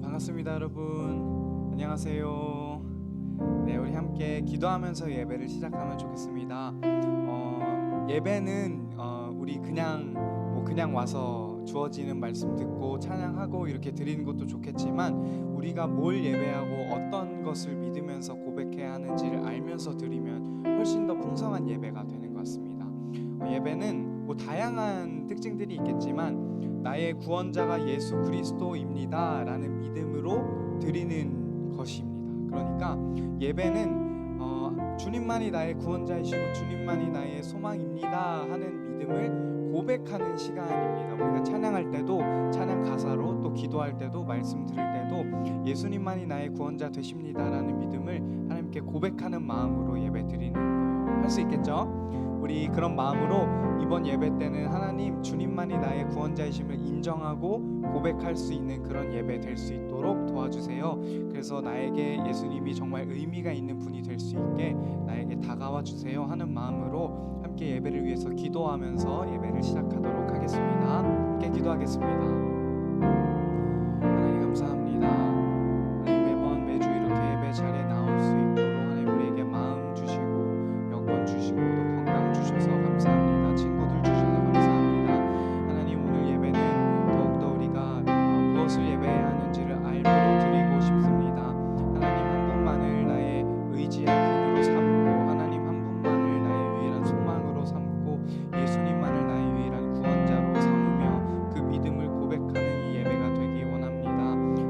반갑습니다, 여러분. 안녕하세요. 네, 우리 함께 기도하면서 예배를 시작하면 좋겠습니다. 예배는 우리 그냥 와서 주어지는 말씀 듣고 찬양하고 이렇게 드리는 것도 좋겠지만 우리가 뭘 예배하고 어떤 것을 믿으면서 고백해야 하는지를 알면서 드리면 훨씬 더 풍성한 예배가 되는 것 같습니다. 예배는 다양한 특징들이 있겠지만 나의 구원자가 예수 그리스도입니다 라는 믿음으로 드리는 것입니다. 그러니까 예배는 주님만이 나의 구원자이시고 주님만이 나의 소망입니다 하는 믿음을 고백하는 시간입니다. 우리가 찬양할 때도 찬양 가사로, 또 기도할 때도, 말씀 들을 때도 예수님만이 나의 구원자 되십니다 라는 믿음을 하나님께 고백하는 마음으로 예배 드리는 거예요. 할 수 있겠죠? 우리 그런 마음으로 이번 예배 때는 하나님 주님만이 나의 구원자이심을 인정하고 고백할 수 있는 그런 예배 될 수 있도록 도와주세요. 그래서 나에게 예수님이 정말 의미가 있는 분이 될 수 있게 나에게 다가와 주세요 하는 마음으로 함께 예배를 위해서 기도하면서 예배를 시작하도록 하겠습니다. 함께 기도하겠습니다. 하나님 감사합니다. 하나님 매번 매주 이렇게 예배 자리에 나올 수 있도록 하나님 우리에게 마음 주시고 여건 주시고 또 건강 주셔서 감사합니다. 친구들 주셔서 감사합니다. 하나님 오늘 예배는 더욱더 우리가 무엇을 예배해야 하는지를 알므로 드리고 싶습니다. 하나님 한 분만을 나의 의지할 분으로 삼고 하나님 한 분만을 나의 유일한 소망으로 삼고 예수님만을 나의 유일한 구원자로 삼으며 그 믿음을 고백하는 이 예배가 되기 원합니다.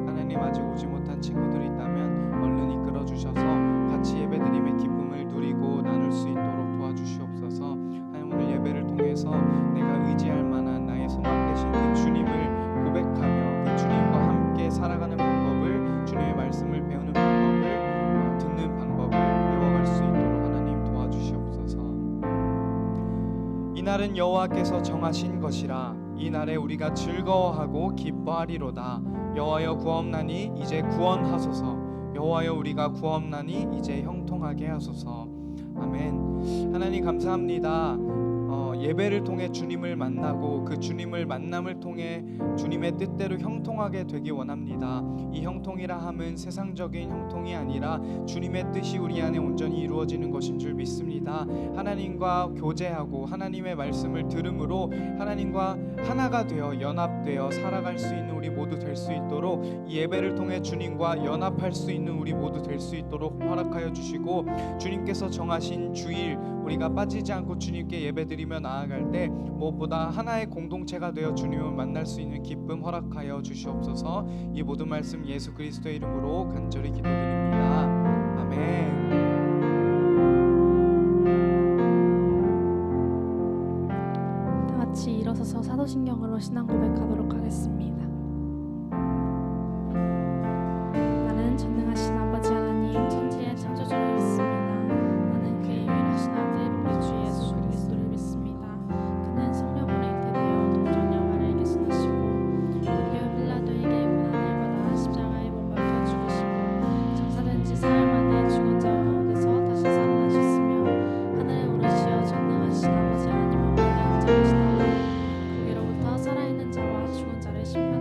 하나님 아직 오지 못한 친구들이 있다면 얼른 이끌어 주셔서 같이 예배드림의 기쁨을 누리고 나눌 수 있도록 도와주시옵소서. 하나님 오늘 예배를 통해서 내가 의지할 만한 나의 소망 되신 그 주님을 고백하며 그 주님과 함께 살아가는 방법을, 주님의 말씀을 배우는 방법을, 듣는 방법을 배워갈 수 있도록 하나님 도와주시옵소서. 이날은 여호와께서 정하신 것이라 이 날에 우리가 즐거워하고 기뻐하리로다. 여호와여 구하옵나니 이제 구원하소서. 여호와여 우리가 구하옵나니 이제 형통하게 하소서. 아멘. 하나님 감사합니다. 예배를 통해 주님을 만나고 그 주님을 만남을 통해 주님의 뜻대로 형통하게 되기 원합니다. 이 형통이라 함은 세상적인 형통이 아니라 주님의 뜻이 우리 안에 온전히 이루어지는 것인 줄 믿습니다. 하나님과 교제하고 하나님의 말씀을 들음으로 하나님과 하나가 되어 연합되어 살아갈 수 있는 우리 모두 될 수 있도록 이 예배를 통해 주님과 연합할 수 있는 우리 모두 될 수 있도록 허락하여 주시고 주님께서 정하신 주일 우리가 빠지지 않고 주님께 예배드리며 나아갈 때 무엇보다 하나의 공동체가 되어 주님을 만날 수 있는 기쁨 허락하여 주시옵소서. 이 모든 말씀 예수 그리스도의 이름으로 간절히 기도드립니다. 아멘. 다 같이 일어서서 사도신경으로 신앙 고백하도록 하겠습니다. 나는 전능하신 아버지 하나님 천지의 창조주를 믿습니다. 나는 그의 유일하신 아들 우리 주 예수 그리스도를 믿습니다. 그는 성령으로 잉태되어 동정녀 마리아에게 나시고 본디오 빌라도에게 고난을 받아 십자가에 못 박혀 죽으시고 장사된 지 사흘 만에 죽은 자 가운데서 다시 살아나셨으며 하늘에 오르시어 전능하신 아버지 하나님과 함께 앉으시다가 거기로부터 살아있는 자와 죽은 자를 심판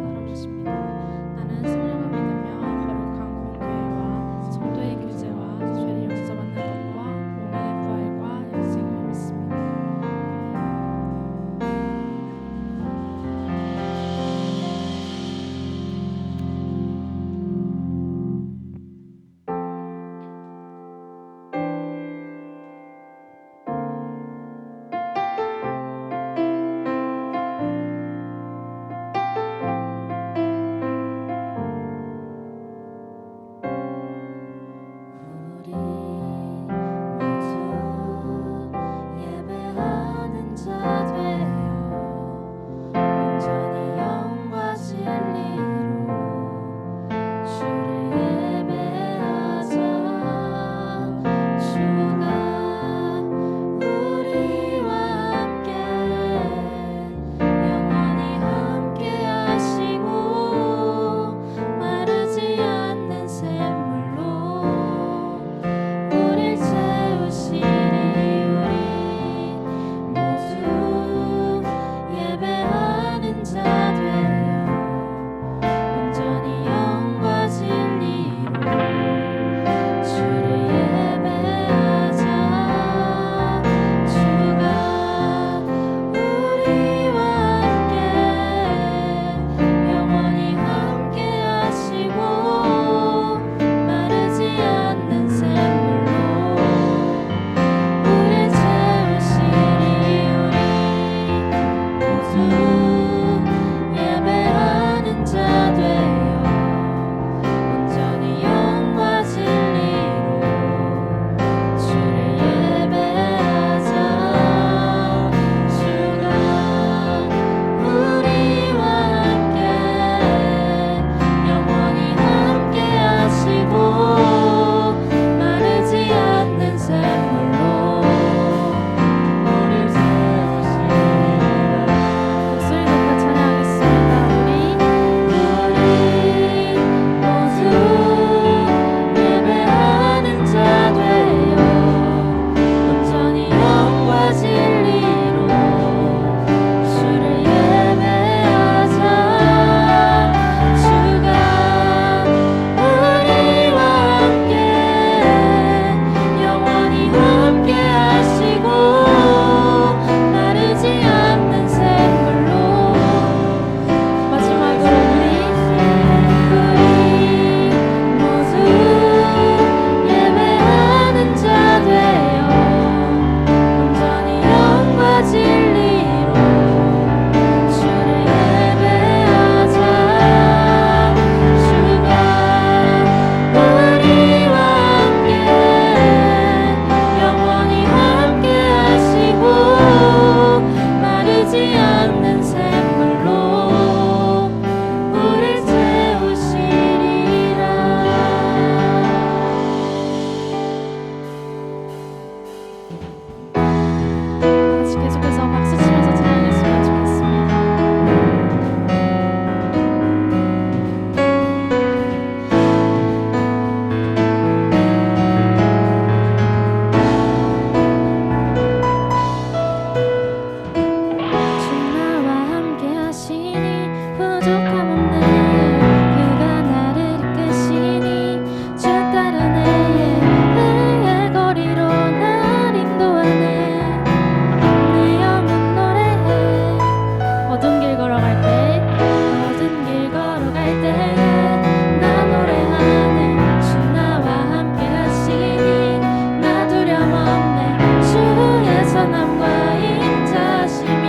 때에 나 노래하네. 주 나와 함께 하시니 나 두려움 없네. 주의 선함과 인자심이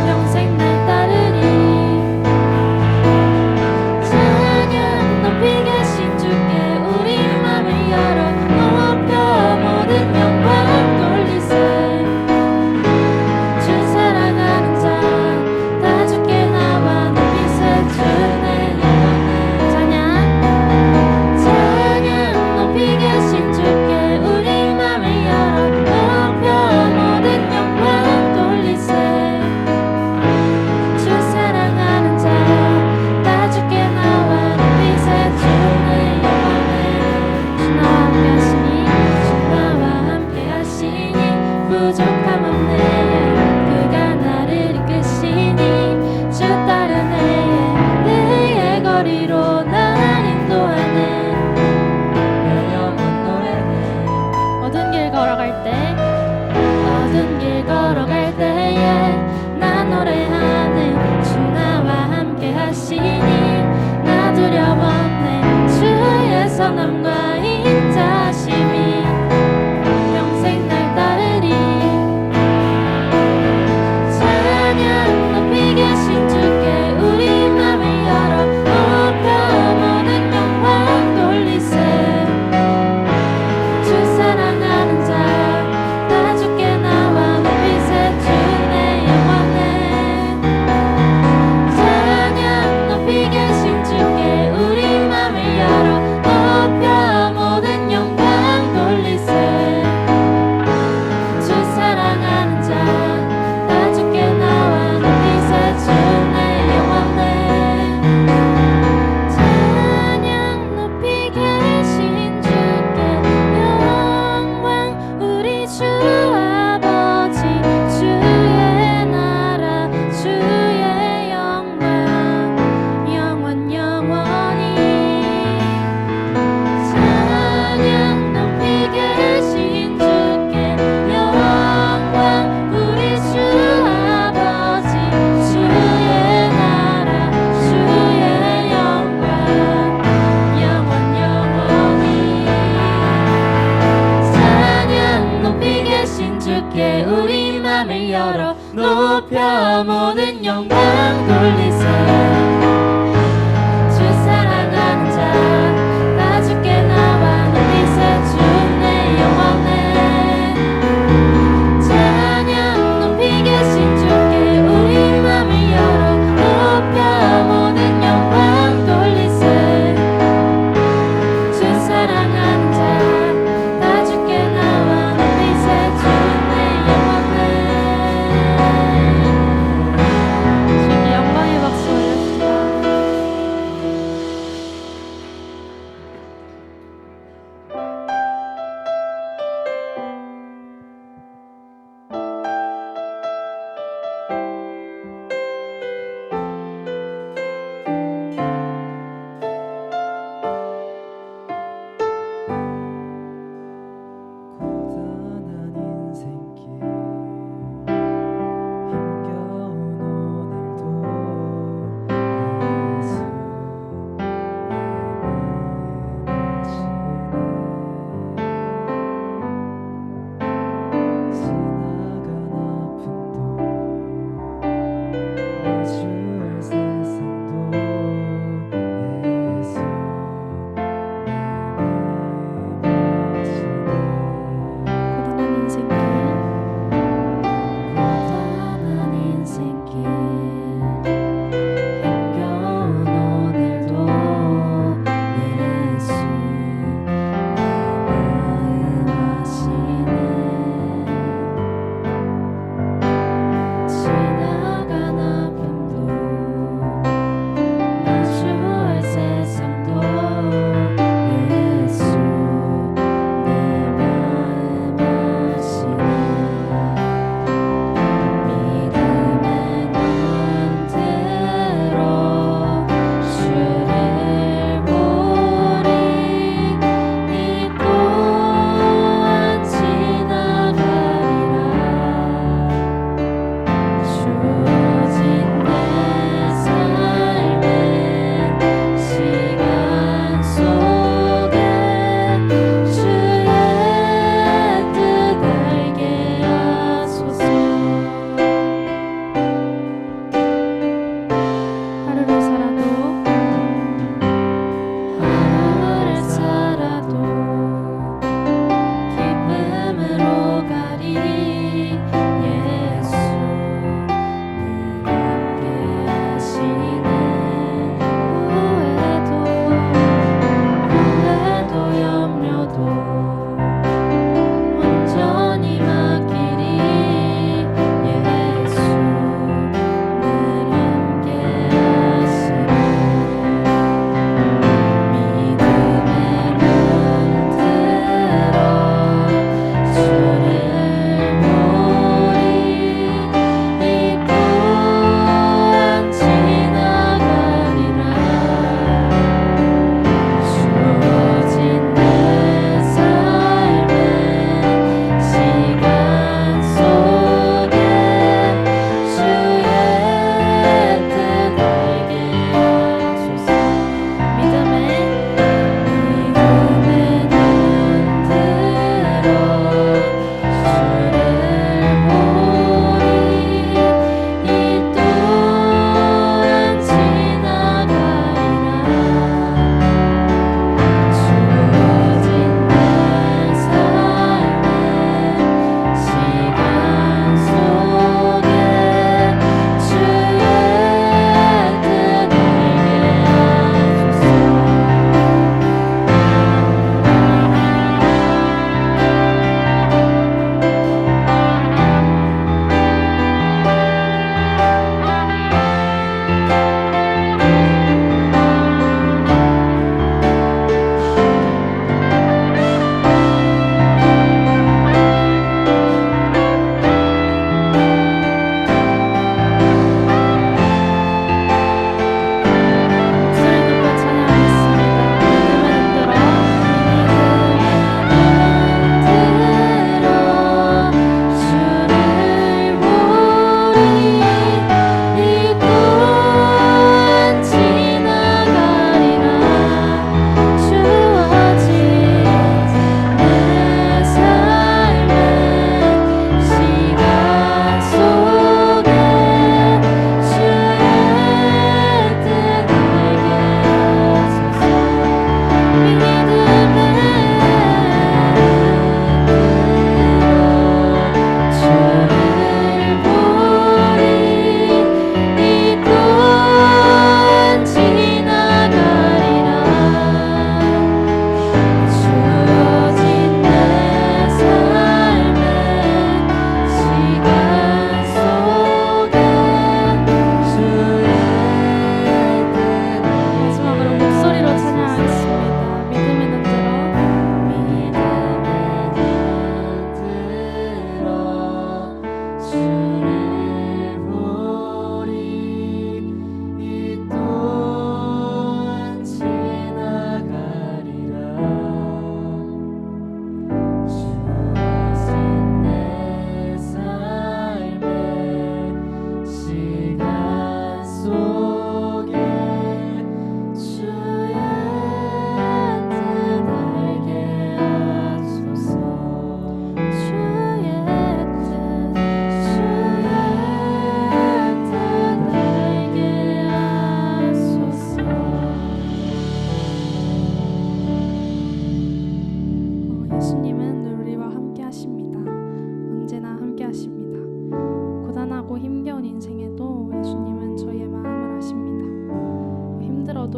평생 날 따르리. 찬양 높이 계신 주께 우리 맘을 열어 높여 모든 영광 돌리세. 주 사랑하는 자 다 주께 나와 높이세. 주내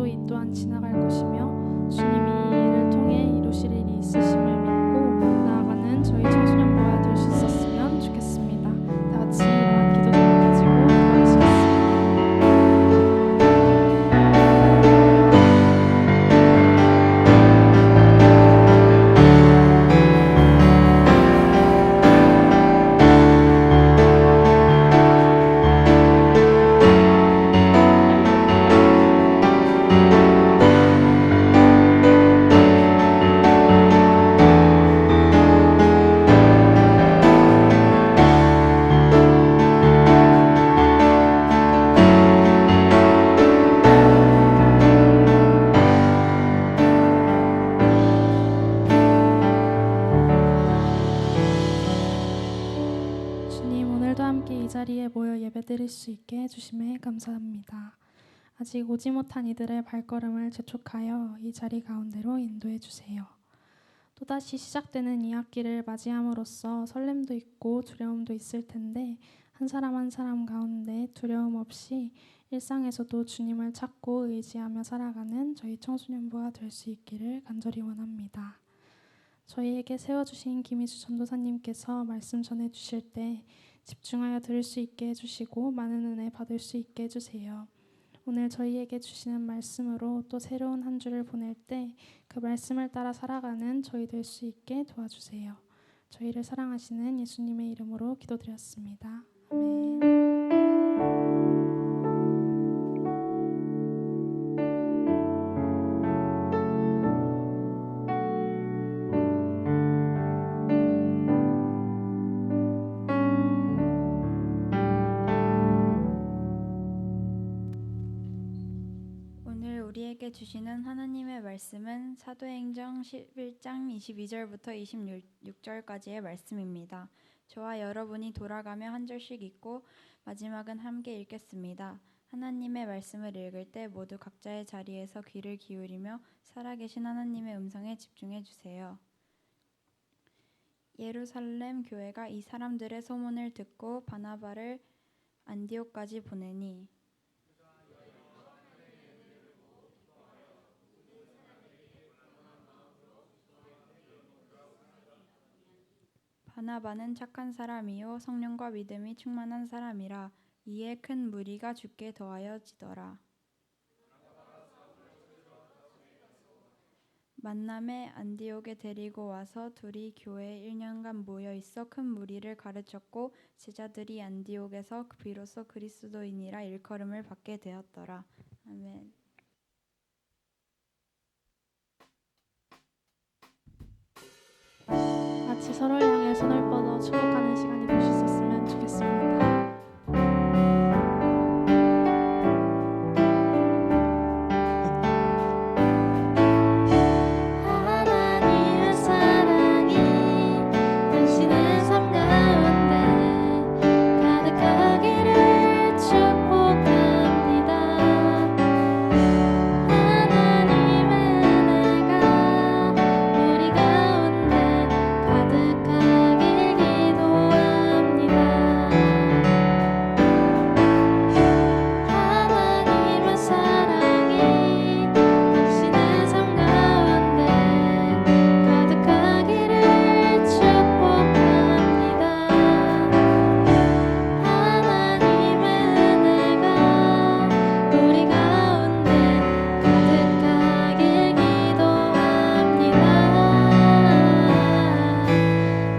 또 이 또한 지나갈 것이며 주님이 이 일을 통해 이루실 일이 있으심을 믿고 나아가는 저희 청소년부가 될 수 있었으면 좋겠습니다. 다 같이 이러한 기도를 가지고 기도하시겠습니다. 주님, 오늘도 함께 이 자리에 모여 예배드릴 수 있게 해주심에 감사합니다. 아직 오지 못한 이들의 발걸음을 재촉하여 이 자리 가운데로 인도해 주세요. 또다시 시작되는 이 학기를 맞이함으로써 설렘도 있고 두려움도 있을 텐데 한 사람 한 사람 가운데 두려움 없이 일상에서도 주님을 찾고 의지하며 살아가는 저희 청소년부가 될 수 있기를 간절히 원합니다. 저희에게 세워주신 김희수 전도사님께서 말씀 전해주실 때 집중하여 들을 수 있게 해주시고 많은 은혜 받을 수 있게 해주세요. 오늘 저희에게 주시는 말씀으로 또 새로운 한 주를 보낼 때 그 말씀을 따라 살아가는 저희 될 수 있게 도와주세요. 저희를 사랑하시는 예수님의 이름으로 기도드렸습니다. 아멘. 오늘 우리에게 주시는 하나님의 말씀은 사도행전 11장 22절부터 26절까지의 말씀입니다. 저와 여러분이 돌아가며 한 절씩 읽고 마지막은 함께 읽겠습니다. 하나님의 말씀을 읽을 때 모두 각자의 자리에서 귀를 기울이며 살아계신 하나님의 음성에 집중해 주세요. 예루살렘 교회가 이 사람들의 소문을 듣고 바나바를 안디옥까지 보내니 바나바는 착한 사람이요 성령과 믿음이 충만한 사람이라. 이에 큰 무리가 주께 더하여지더라. 만남에 안디옥에 데리고 와서 둘이 교회에 1년간 모여 있어 큰 무리를 가르쳤고 제자들이 안디옥에서 비로소 그리스도인이라 일컬음을 받게 되었더라. 아멘. 같이 서로를 향해 손을 뻗어 축복하는 시간이 될 수 있었으면 좋겠습니다. 하나님의 사랑이 당신의 삶 가운데 가득하기를 축복합니다. 하나님의 은혜가 우리 가운데 가득하길 기도합니다. 하나님의 사랑이 당신의 삶 가운데 가득하기를 축복합니다. 하나님의 은혜가 우리 가운데 가득하길 기도합니다.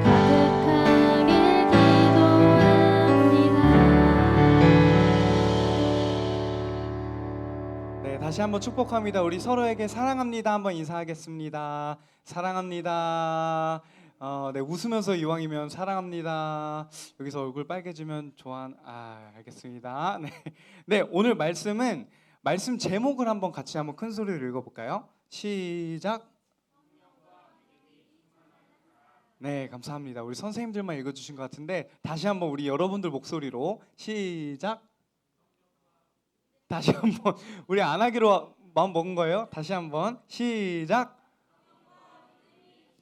가득하길 기도합니다. 네, 다시 한번 축복합니다. 우리 서로에게 사랑합니다. 한번 인사하겠습니다. 사랑합니다. 네, 웃으면서 이왕이면 사랑합니다. 여기서 얼굴 빨개지면 알겠습니다. 네, 네, 오늘 말씀은 말씀 제목을 한번 같이 한번 큰 소리로 읽어볼까요? 시작. 네, 감사합니다. 우리 선생님들만 읽어주신 것 같은데 다시 한번 우리 여러분들 목소리로 시작. 다시 한번 우리 안 하기로 마음 먹은 거예요. 다시 한번 시작.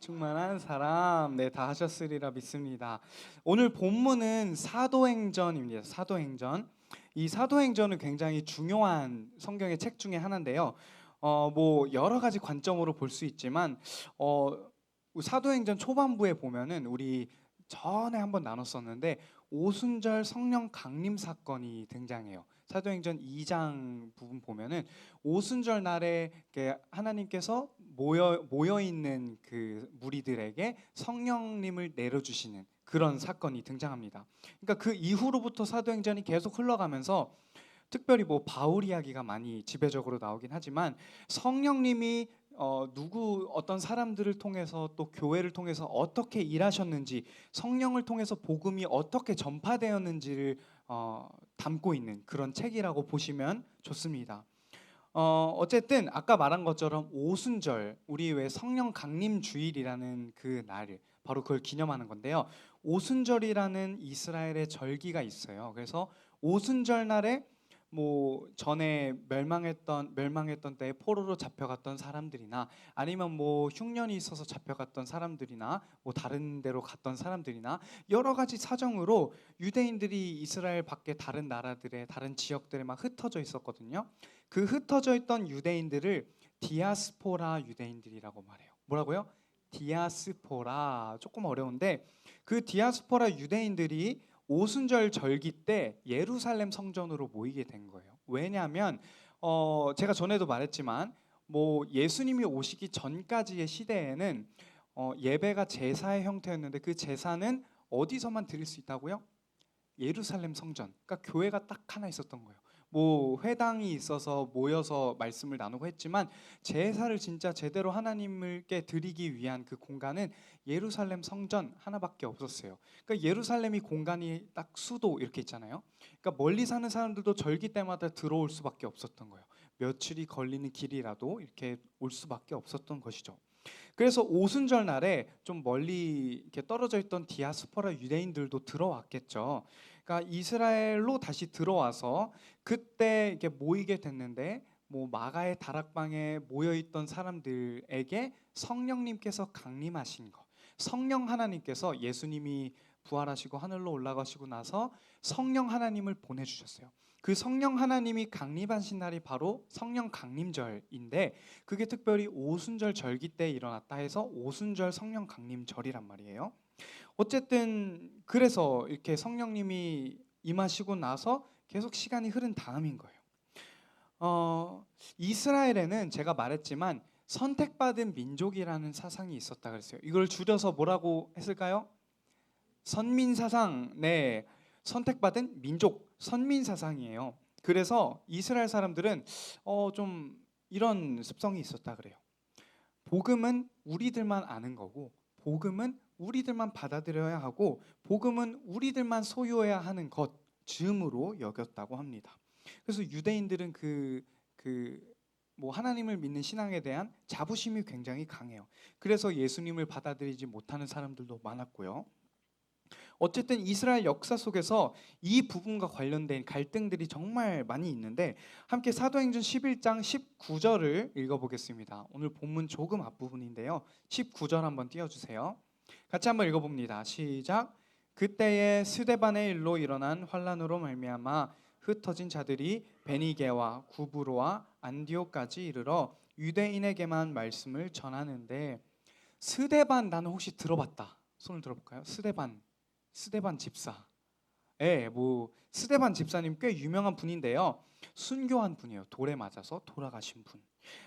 충만한 사람. 네, 다 하셨으리라 믿습니다. 오늘 본문은 사도행전입니다. 사도행전. 이 사도행전은 굉장히 중요한 성경의 책 중에 하나인데요. 뭐 여러 가지 관점으로 볼 수 있지만 사도행전 초반부에 보면은 우리 전에 한번 나눴었는데 오순절 성령 강림 사건이 등장해요. 사도행전 2장 부분 보면은 오순절 날에 이렇게 하나님께서 모여 있는 그 무리들에게 성령님을 내려주시는 그런 사건이 등장합니다. 그러니까 그 이후로부터 사도행전이 계속 흘러가면서 특별히 뭐 바울 이야기가 많이 지배적으로 나오긴 하지만 성령님이 어떤 사람들을 통해서 또 교회를 통해서 어떻게 일하셨는지, 성령을 통해서 복음이 어떻게 전파되었는지를 담고 있는 그런 책이라고 보시면 좋습니다. 어쨌든 아까 말한 것처럼 오순절, 우리 왜 성령 강림 주일이라는 그 날, 바로 그걸 기념하는 건데요. 오순절이라는 이스라엘의 절기가 있어요. 그래서 오순절 날에 뭐 전에 멸망했던 때에 포로로 잡혀갔던 사람들이나 아니면 뭐 흉년이 있어서 잡혀갔던 사람들이나 뭐 다른 데로 갔던 사람들이나 여러 가지 사정으로 유대인들이 이스라엘 밖에 다른 나라들의 다른 지역들에 막 흩어져 있었거든요. 그 흩어져 있던 유대인들을 디아스포라 유대인들이라고 말해요. 뭐라고요? 디아스포라. 조금 어려운데 그 디아스포라 유대인들이 오순절 절기 때 예루살렘 성전으로 모이게 된 거예요. 왜냐하면 제가 전에도 말했지만 뭐 예수님이 오시기 전까지의 시대에는 예배가 제사의 형태였는데 그 제사는 어디서만 드릴 수 있다고요? 예루살렘 성전. 그러니까 교회가 딱 하나 있었던 거예요. 뭐 회당이 있어서 모여서 말씀을 나누고 했지만 제사를 진짜 제대로 하나님께 드리기 위한 그 공간은 예루살렘 성전 하나밖에 없었어요. 그러니까 예루살렘이 공간이 딱 수도 이렇게 있잖아요. 그러니까 멀리 사는 사람들도 절기 때마다 들어올 수밖에 없었던 거예요. 며칠이 걸리는 길이라도 이렇게 올 수밖에 없었던 것이죠. 그래서 오순절 날에 좀 멀리 이렇게 떨어져 있던 디아스포라 유대인들도 들어왔겠죠. 그러니까 이스라엘로 다시 들어와서 그때 이렇게 모이게 됐는데 뭐 마가의 다락방에 모여 있던 사람들에게 성령님께서 강림하신 거, 성령 하나님께서 예수님이 부활하시고 하늘로 올라가시고 나서 성령 하나님을 보내주셨어요. 그 성령 하나님이 강림하신 날이 바로 성령 강림절인데 그게 특별히 오순절 절기 때 일어났다 해서 오순절 성령 강림절이란 말이에요. 어쨌든 그래서 이렇게 성령님이 임하시고 나서 계속 시간이 흐른 다음인 거예요. 이스라엘에는 제가 말했지만 선택받은 민족이라는 사상이 있었다 그랬어요. 이걸 줄여서 뭐라고 했을까요? 선민사상. 네, 선택받은 민족, 선민사상이에요. 그래서 이스라엘 사람들은 좀 이런 습성이 있었다 그래요. 복음은 우리들만 아는 거고 복음은 우리들만 받아들여야 하고 복음은 우리들만 소유해야 하는 것 즈음으로 여겼다고 합니다. 그래서 유대인들은 뭐 하나님을 믿는 신앙에 대한 자부심이 굉장히 강해요. 그래서 예수님을 받아들이지 못하는 사람들도 많았고요. 어쨌든 이스라엘 역사 속에서 이 부분과 관련된 갈등들이 정말 많이 있는데 함께 사도행전 11장 19절을 읽어보겠습니다. 오늘 본문 조금 앞부분인데요. 19절 한번 띄워주세요. 같이 한번 읽어봅니다. 시작. 그때에 스데반의 일로 일어난 환란으로 말미암아 흩어진 자들이 베니게와 구브로와 안디옥까지 이르러 유대인에게만 말씀을 전하는데 스데반 나는 혹시 들어봤다. 손을 들어볼까요? 스데반 집사. 뭐 스데반 집사님 꽤 유명한 분인데요. 순교한 분이에요. 돌에 맞아서 돌아가신 분.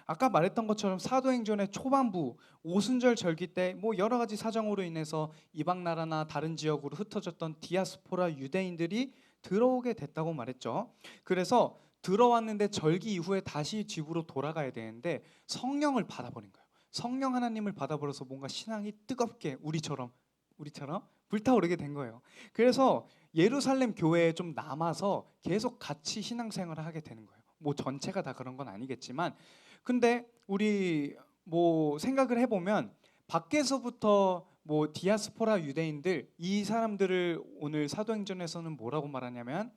아까 말했던 것처럼 사도행전의 초반부 오순절 절기 때 뭐 여러 가지 사정으로 인해서 이방 나라나 다른 지역으로 흩어졌던 디아스포라 유대인들이 들어오게 됐다고 말했죠. 그래서 들어왔는데 절기 이후에 다시 집으로 돌아가야 되는데 성령을 받아버린 거예요. 성령 하나님을 받아버려서 뭔가 신앙이 뜨겁게 우리처럼 불타오르게 된 거예요. 그래서 예루살렘 교회에 좀 남아서 계속 같이 신앙생활을 하게 되는 거예요. 뭐 전체가 다 그런 건 아니겠지만 근데 우리 뭐 생각을 해보면 밖에서부터 뭐 디아스포라 유대인들 이 사람들을 오늘 사도행전에서는 뭐라고 말하냐면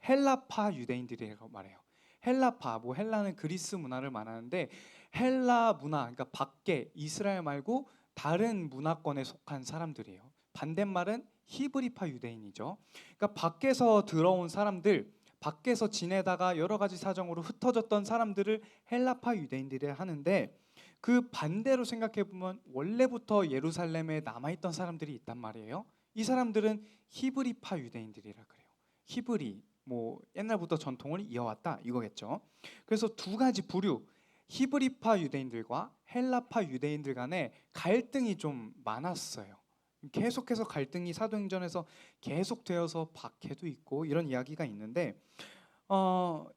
헬라파 유대인들이라고 말해요. 헬라파, 뭐 헬라는 그리스 문화를 말하는데 헬라 문화, 그러니까 밖에 이스라엘 말고 다른 문화권에 속한 사람들이에요. 반대말은 히브리파 유대인이죠. 그러니까 밖에서 들어온 사람들, 밖에서 지내다가 여러 가지 사정으로 흩어졌던 사람들을 헬라파 유대인들이 하는데, 그 반대로 생각해 보면 원래부터 예루살렘에 남아있던 사람들이 있단 말이에요. 이 사람들은 히브리파 유대인들이라 그래요. 히브리, 뭐 옛날부터 전통을 이어왔다 이거겠죠. 그래서 두 가지 부류, 히브리파 유대인들과 헬라파 유대인들 간에 갈등이 좀 많았어요. 계속해서 갈등이 사도행전에서 계속되어서 박해도 있고 이런 이야기가 있는데,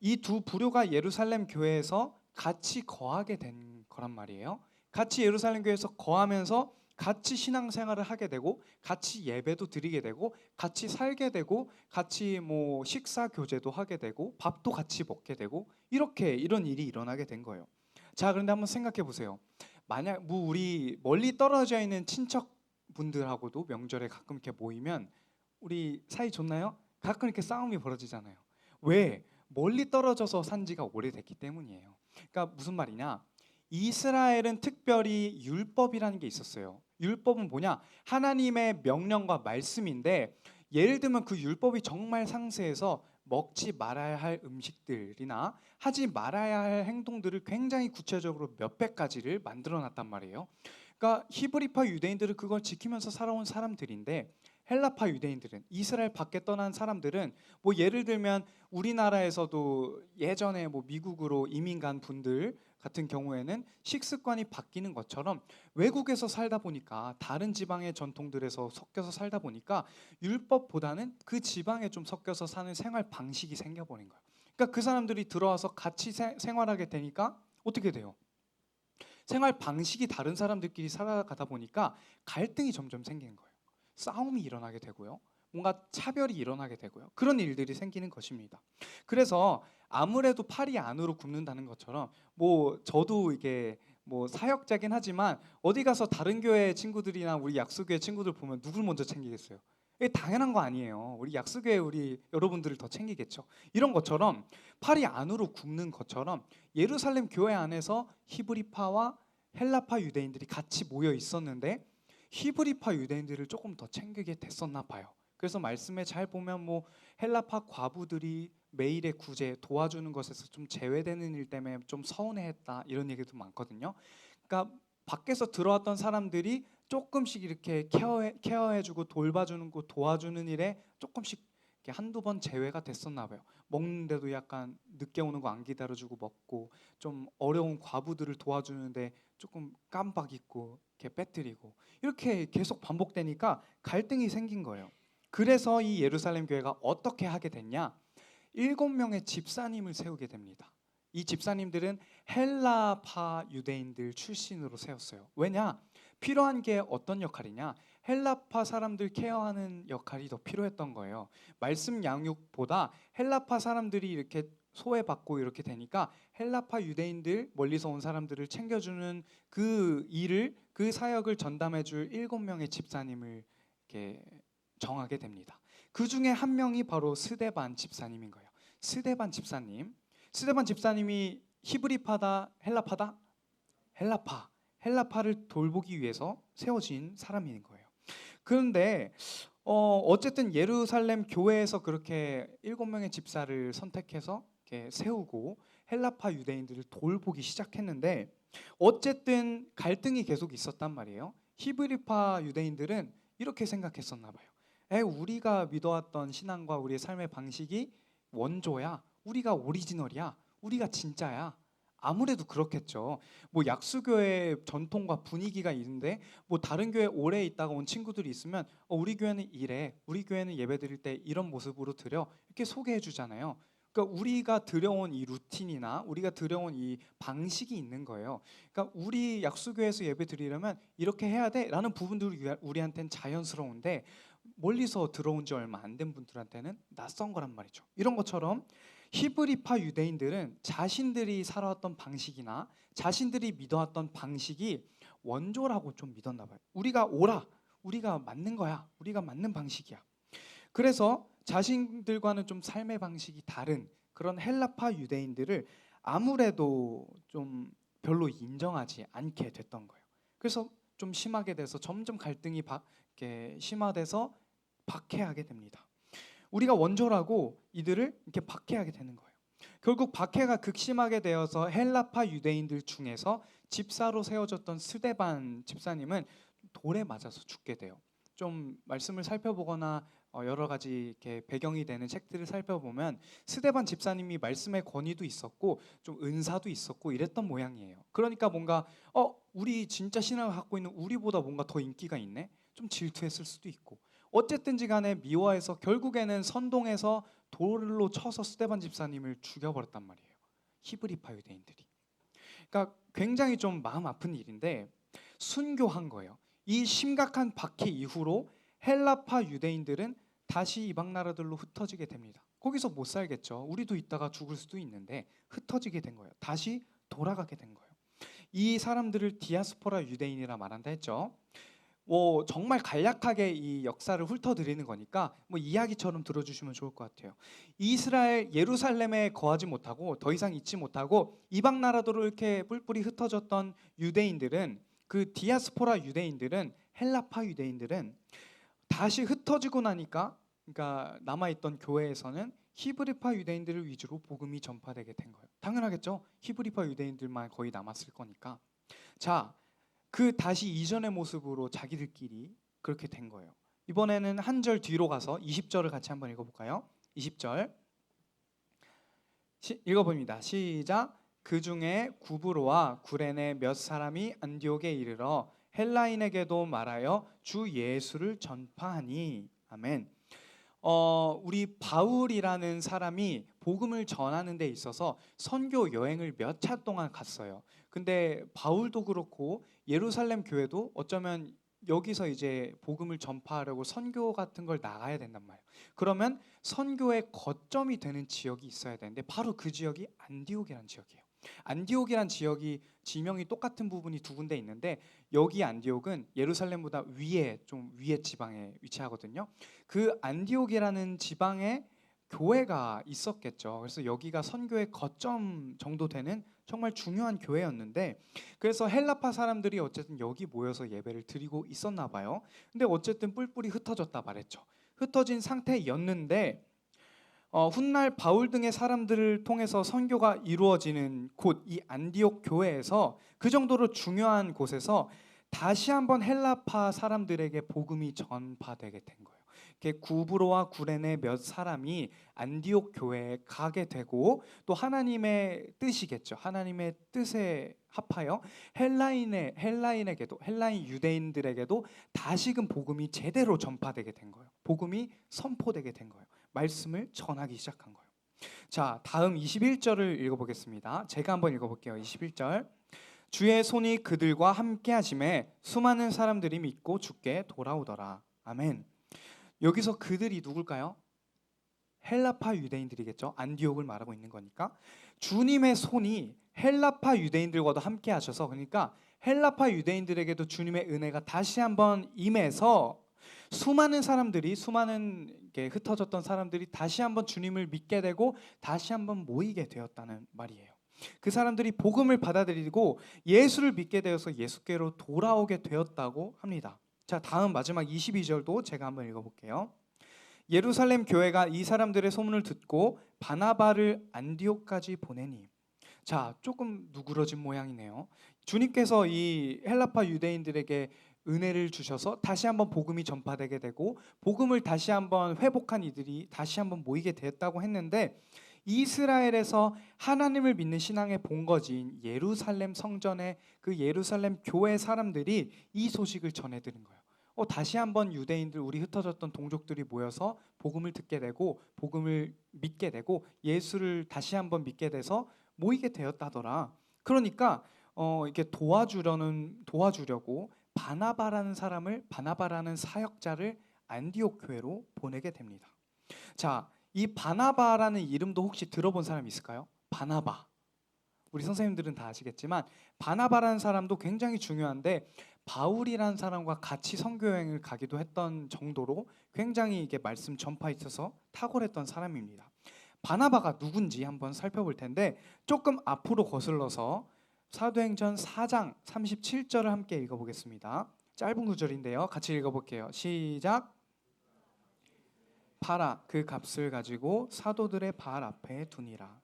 이 두 부류가 예루살렘 교회에서 같이 거하게 된 거란 말이에요. 같이 예루살렘 교회에서 거하면서 같이 신앙생활을 하게 되고, 같이 예배도 드리게 되고, 같이 살게 되고, 같이 뭐 식사 교제도 하게 되고, 밥도 같이 먹게 되고, 이렇게 이런 일이 일어나게 된 거예요. 자, 그런데 한번 생각해 보세요. 만약 뭐 우리 멀리 떨어져 있는 친척 분들하고도 명절에 가끔 이렇게 모이면 우리 사이 좋나요? 가끔 이렇게 싸움이 벌어지잖아요. 왜? 멀리 떨어져서 산 지가 오래됐기 때문이에요. 그러니까 무슨 말이냐? 이스라엘은 특별히 율법이라는 게 있었어요. 율법은 뭐냐? 하나님의 명령과 말씀인데, 예를 들면 그 율법이 정말 상세해서 먹지 말아야 할 음식들이나 하지 말아야 할 행동들을 굉장히 구체적으로 몇백 가지를 만들어 놨단 말이에요. 그러니까 히브리파 유대인들은 그걸 지키면서 살아온 사람들인데, 헬라파 유대인들은, 이스라엘 밖에 떠난 사람들은, 뭐 예를 들면 우리나라에서도 예전에 뭐 미국으로 이민 간 분들 같은 경우에는 식습관이 바뀌는 것처럼 외국에서 살다 보니까, 다른 지방의 전통들에서 섞여서 살다 보니까 율법보다는 그 지방에 좀 섞여서 사는 생활 방식이 생겨버린 거예요. 그러니까 그 사람들이 들어와서 같이 생활하게 되니까 어떻게 돼요? 생활 방식이 다른 사람들끼리 살아가다 보니까 갈등이 점점 생기는 거예요. 싸움이 일어나게 되고요. 뭔가 차별이 일어나게 되고요. 그런 일들이 생기는 것입니다. 그래서 아무래도 팔이 안으로 굽는다는 것처럼, 뭐 저도 이게 뭐 사역자긴 하지만 어디 가서 다른 교회 친구들이나 우리 약수교회 친구들 보면 누굴 먼저 챙기겠어요? 이게 당연한 거 아니에요. 우리 약수교회 우리 여러분들을 더 챙기겠죠. 이런 것처럼 팔이 안으로 굽는 것처럼 예루살렘 교회 안에서 히브리파와 헬라파 유대인들이 같이 모여 있었는데, 히브리파 유대인들을 조금 더 챙기게 됐었나 봐요. 그래서 말씀에 잘 보면 뭐 헬라파 과부들이 매일의 구제 도와주는 것에서 좀 제외되는 일 때문에 좀 서운해했다 이런 얘기도 많거든요. 그러니까 밖에서 들어왔던 사람들이 조금씩 이렇게 케어해주고 돌봐주는 거 도와주는 일에 조금씩 이렇게 한두 번 제외가 됐었나 봐요. 먹는데도 약간 늦게 오는 거 안 기다려주고 먹고, 좀 어려운 과부들을 도와주는데 조금 깜빡 잊고 이렇게 빼뜨리고, 이렇게 계속 반복되니까 갈등이 생긴 거예요. 그래서 이 예루살렘 교회가 어떻게 하게 됐냐? 7명의 집사님을 세우게 됩니다. 이 집사님들은 헬라파 유대인들 출신으로 세웠어요. 왜냐? 필요한 게 어떤 역할이냐? 헬라파 사람들 케어하는 역할이 더 필요했던 거예요. 말씀 양육보다 헬라파 사람들이 이렇게 소외받고 이렇게 되니까 헬라파 유대인들, 멀리서 온 사람들을 챙겨주는 그 일을, 그 사역을 전담해줄 7명의 집사님을 이렇게 정하게 됩니다. 그 중에 한 명이 바로 스데반 집사님인 거예요. 스데반 집사님이 히브리파다 헬라파다? 헬라파를 돌보기 위해서 세워진 사람인 거예요. 그런데 어쨌든 예루살렘 교회에서 그렇게 7명의 집사를 선택해서 이렇게 세우고 헬라파 유대인들을 돌보기 시작했는데, 어쨌든 갈등이 계속 있었단 말이에요. 히브리파 유대인들은 이렇게 생각했었나 봐요. 우리가 믿어왔던 신앙과 우리의 삶의 방식이 원조야. 우리가 오리지널이야. 우리가 진짜야. 아무래도 그렇겠죠. 뭐 약수교회 전통과 분위기가 있는데, 뭐 다른 교회 오래 있다가 온 친구들이 있으면 우리 교회는 이래, 우리 교회는 예배 드릴 때 이런 모습으로 드려, 이렇게 소개해 주잖아요. 그러니까 우리가 들여온 이 루틴이나 우리가 들여온 이 방식이 있는 거예요. 그러니까 우리 약수교회에서 예배 드리려면 이렇게 해야 돼라는 부분들이 우리한테는 자연스러운데, 멀리서 들어온 지 얼마 안 된 분들한테는 낯선 거란 말이죠. 이런 것처럼 히브리파 유대인들은 자신들이 살아왔던 방식이나 자신들이 믿어왔던 방식이 원조라고 좀 믿었나 봐요. 우리가 옳아, 우리가 맞는 거야, 우리가 맞는 방식이야. 그래서 자신들과는 좀 삶의 방식이 다른 그런 헬라파 유대인들을 아무래도 좀 별로 인정하지 않게 됐던 거예요. 그래서 좀 심하게 돼서 점점 갈등이 이렇게 심화돼서 박해하게 됩니다. 우리가 원조라고 이들을 이렇게 박해하게 되는 거예요. 결국 박해가 극심하게 되어서 헬라파 유대인들 중에서 집사로 세워졌던 스데반 집사님은 돌에 맞아서 죽게 돼요. 좀 말씀을 살펴보거나 여러 가지 이렇게 배경이 되는 책들을 살펴보면 스데반 집사님이 말씀의 권위도 있었고 좀 은사도 있었고 이랬던 모양이에요. 그러니까 뭔가 우리 진짜 신앙을 갖고 있는 우리보다 뭔가 더 인기가 있네? 좀 질투했을 수도 있고, 어쨌든지 간에 미워해서 결국에는 선동해서 돌로 쳐서 스데반 집사님을 죽여버렸단 말이에요. 히브리파 유대인들이. 그러니까 굉장히 좀 마음 아픈 일인데 순교한 거예요. 이 심각한 박해 이후로 헬라파 유대인들은 다시 이방 나라들로 흩어지게 됩니다. 거기서 못 살겠죠. 우리도 있다가 죽을 수도 있는데 흩어지게 된 거예요. 다시 돌아가게 된 거예요. 이 사람들을 디아스포라 유대인이라 말한다 했죠. 정말 간략하게 이 역사를 훑어드리는 거니까 이야기처럼 들어주시면 좋을 것 같아요. 이스라엘 예루살렘에 거하지 못하고 더 이상 있지 못하고 이방 나라도로 이렇게 뿔뿔이 흩어졌던 유대인들은, 그 디아스포라 유대인들은, 헬라파 유대인들은 다시 흩어지고 나니까, 그러니까 남아있던 교회에서는 히브리파 유대인들을 위주로 복음이 전파되게 된 거예요. 당연하겠죠. 히브리파 유대인들만 거의 남았을 거니까. 자, 그 다시 이전의 모습으로 자기들끼리 그렇게 된 거예요. 이번에는 한 절 뒤로 가서 20절을 같이 한번 읽어볼까요? 20절 읽어봅니다. 시작. 그 중에 구브로와 구레네 몇 사람이 안디옥에 이르러 헬라인에게도 말하여 주 예수를 전파하니. 아멘. 우리 바울이라는 사람이 복음을 전하는 데 있어서 선교 여행을 몇 차 동안 갔어요. 근데 바울도 그렇고 예루살렘 교회도 어쩌면 여기서 이제 복음을 전파하려고 선교 같은 걸 나가야 된단 말이에요. 그러면 선교의 거점이 되는 지역이 있어야 되는데 바로 그 지역이 안디옥이라는 지역이에요. 안디옥이란 지역이 지명이 똑같은 부분이 두 군데 있는데, 여기 안디옥은 예루살렘보다 좀 위에 지방에 위치하거든요. 그 안디옥이라는 지방에 교회가 있었겠죠. 그래서 여기가 선교의 거점 정도 되는 정말 중요한 교회였는데, 그래서 헬라파 사람들이 어쨌든 여기 모여서 예배를 드리고 있었나 봐요. 근데 어쨌든 뿔뿔이 흩어졌다 말했죠. 흩어진 상태였는데 훗날 바울 등의 사람들을 통해서 선교가 이루어지는 곳, 이 안디옥 교회에서, 그 정도로 중요한 곳에서 다시 한번 헬라파 사람들에게 복음이 전파되게 된 거예요. 구브로와 구레네 몇 사람이 안디옥 교회에 가게 되고, 또 하나님의 뜻이겠죠. 하나님의 뜻에 합하여 헬라인 유대인들에게도 다시금 복음이 제대로 전파되게 된 거예요. 복음이 선포되게 된 거예요. 말씀을 전하기 시작한 거예요. 자, 다음 21절을 읽어보겠습니다. 제가 한번 읽어볼게요. 21절. 주의 손이 그들과 함께 하심에 수많은 사람들이 믿고 주께 돌아오더라. 아멘. 여기서 그들이 누굴까요? 헬라파 유대인들이겠죠. 안디옥을 말하고 있는 거니까. 주님의 손이 헬라파 유대인들과도 함께 하셔서, 그러니까 헬라파 유대인들에게도 주님의 은혜가 다시 한번 임해서 수많은 게 흩어졌던 사람들이 다시 한번 주님을 믿게 되고 다시 한번 모이게 되었다는 말이에요. 그 사람들이 복음을 받아들이고 예수를 믿게 되어서 예수께로 돌아오게 되었다고 합니다. 자, 다음 마지막 22절도 제가 한번 읽어볼게요. 예루살렘 교회가 이 사람들의 소문을 듣고 바나바를 안디옥까지 보내니. 자, 조금 누그러진 모양이네요. 주님께서 이 헬라파 유대인들에게 은혜를 주셔서 다시 한번 복음이 전파되게 되고 복음을 다시 한번 회복한 이들이 다시 한번 모이게 되었다고 했는데, 이스라엘에서 하나님을 믿는 신앙의 본거지인 예루살렘 성전의 그 예루살렘 교회 사람들이 이 소식을 전해드린 거예요. 다시 한번 유대인들, 우리 흩어졌던 동족들이 모여서 복음을 듣게 되고 복음을 믿게 되고 예수를 다시 한번 믿게 돼서 모이게 되었다더라. 그러니까 이렇게 도와주려고 바나바라는 사역자를 안디옥 교회로 보내게 됩니다. 자, 이 바나바라는 이름도 혹시 들어본 사람 있을까요? 바나바. 우리 선생님들은 다 아시겠지만 바나바라는 사람도 굉장히 중요한데, 바울이라는 사람과 같이 선교 여행을 가기도 했던 정도로 굉장히 이게 말씀 전파에 있어서 탁월했던 사람입니다. 바나바가 누군지 한번 살펴볼 텐데, 조금 앞으로 거슬러서 사도행전 4장 37절을 함께 읽어보겠습니다. 짧은 구절인데요. 같이 읽어볼게요. 시작. 팔아 그 값을 가지고 사도들의 발 앞에 두니라.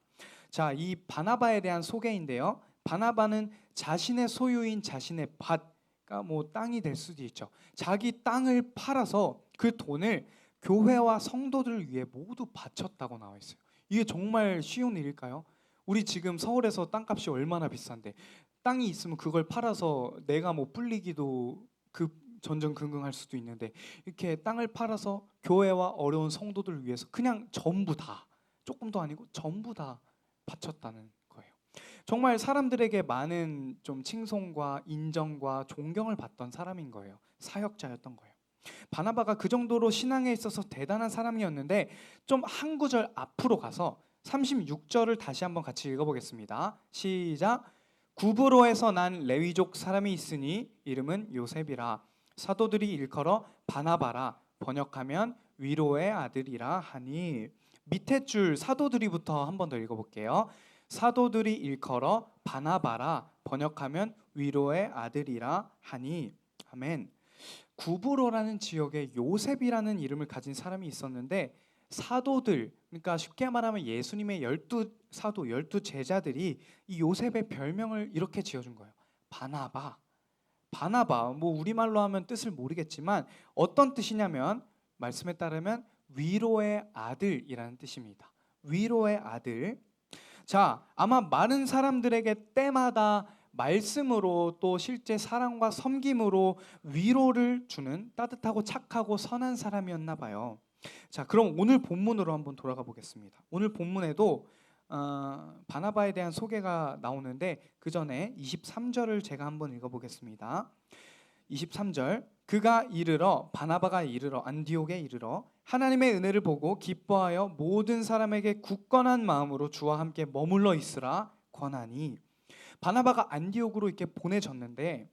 자, 이 바나바에 대한 소개인데요. 바나바는 자신의 소유인 자신의 밭, 그러니까 뭐 땅이 될 수도 있죠. 자기 땅을 팔아서 그 돈을 교회와 성도들을 위해 모두 바쳤다고 나와 있어요. 이게 정말 쉬운 일일까요? 우리 지금 서울에서 땅값이 얼마나 비싼데 땅이 있으면 그걸 팔아서 내가 뭐 불리기도 그 전전긍긍할 수도 있는데 이렇게 땅을 팔아서 교회와 어려운 성도들을 위해서 그냥 전부 다, 조금도 아니고 전부 다 바쳤다는 거예요. 정말 사람들에게 많은 좀 칭송과 인정과 존경을 받던 사람인 거예요. 사역자였던 거예요. 바나바가 그 정도로 신앙에 있어서 대단한 사람이었는데 좀 한 구절 앞으로 가서 36절을 다시 한번 같이 읽어보겠습니다. 시작. 구브로에서 난 레위족 사람이 있으니 이름은 요셉이라. 사도들이 일컬어 바나바라. 번역하면 위로의 아들이라 하니. 밑에 줄 사도들이부터 한 번 더 읽어볼게요. 사도들이 일컬어 바나바라. 번역하면 위로의 아들이라 하니. 아멘. 구브로라는 지역에 요셉이라는 이름을 가진 사람이 있었는데 사도들, 그러니까 쉽게 말하면 예수님의 12사도, 12제자들이 이 요셉의 별명을 이렇게 지어준 거예요. 바나바. 바나바, 뭐 우리말로 하면 뜻을 모르겠지만 어떤 뜻이냐면 말씀에 따르면 위로의 아들이라는 뜻입니다. 위로의 아들. 자, 아마 많은 사람들에게 때마다 말씀으로 또 실제 사랑과 섬김으로 위로를 주는 따뜻하고 착하고 선한 사람이었나 봐요. 자, 그럼 오늘 본문으로 한번 돌아가 보겠습니다. 오늘 본문에도 바나바에 대한 소개가 나오는데 그 전에 23절을 제가 한번 읽어보겠습니다. 23절. 바나바가 이르러 안디옥에 이르러 하나님의 은혜를 보고 기뻐하여 모든 사람에게 굳건한 마음으로 주와 함께 머물러 있으라 권하니. 바나바가 안디옥으로 이렇게 보내졌는데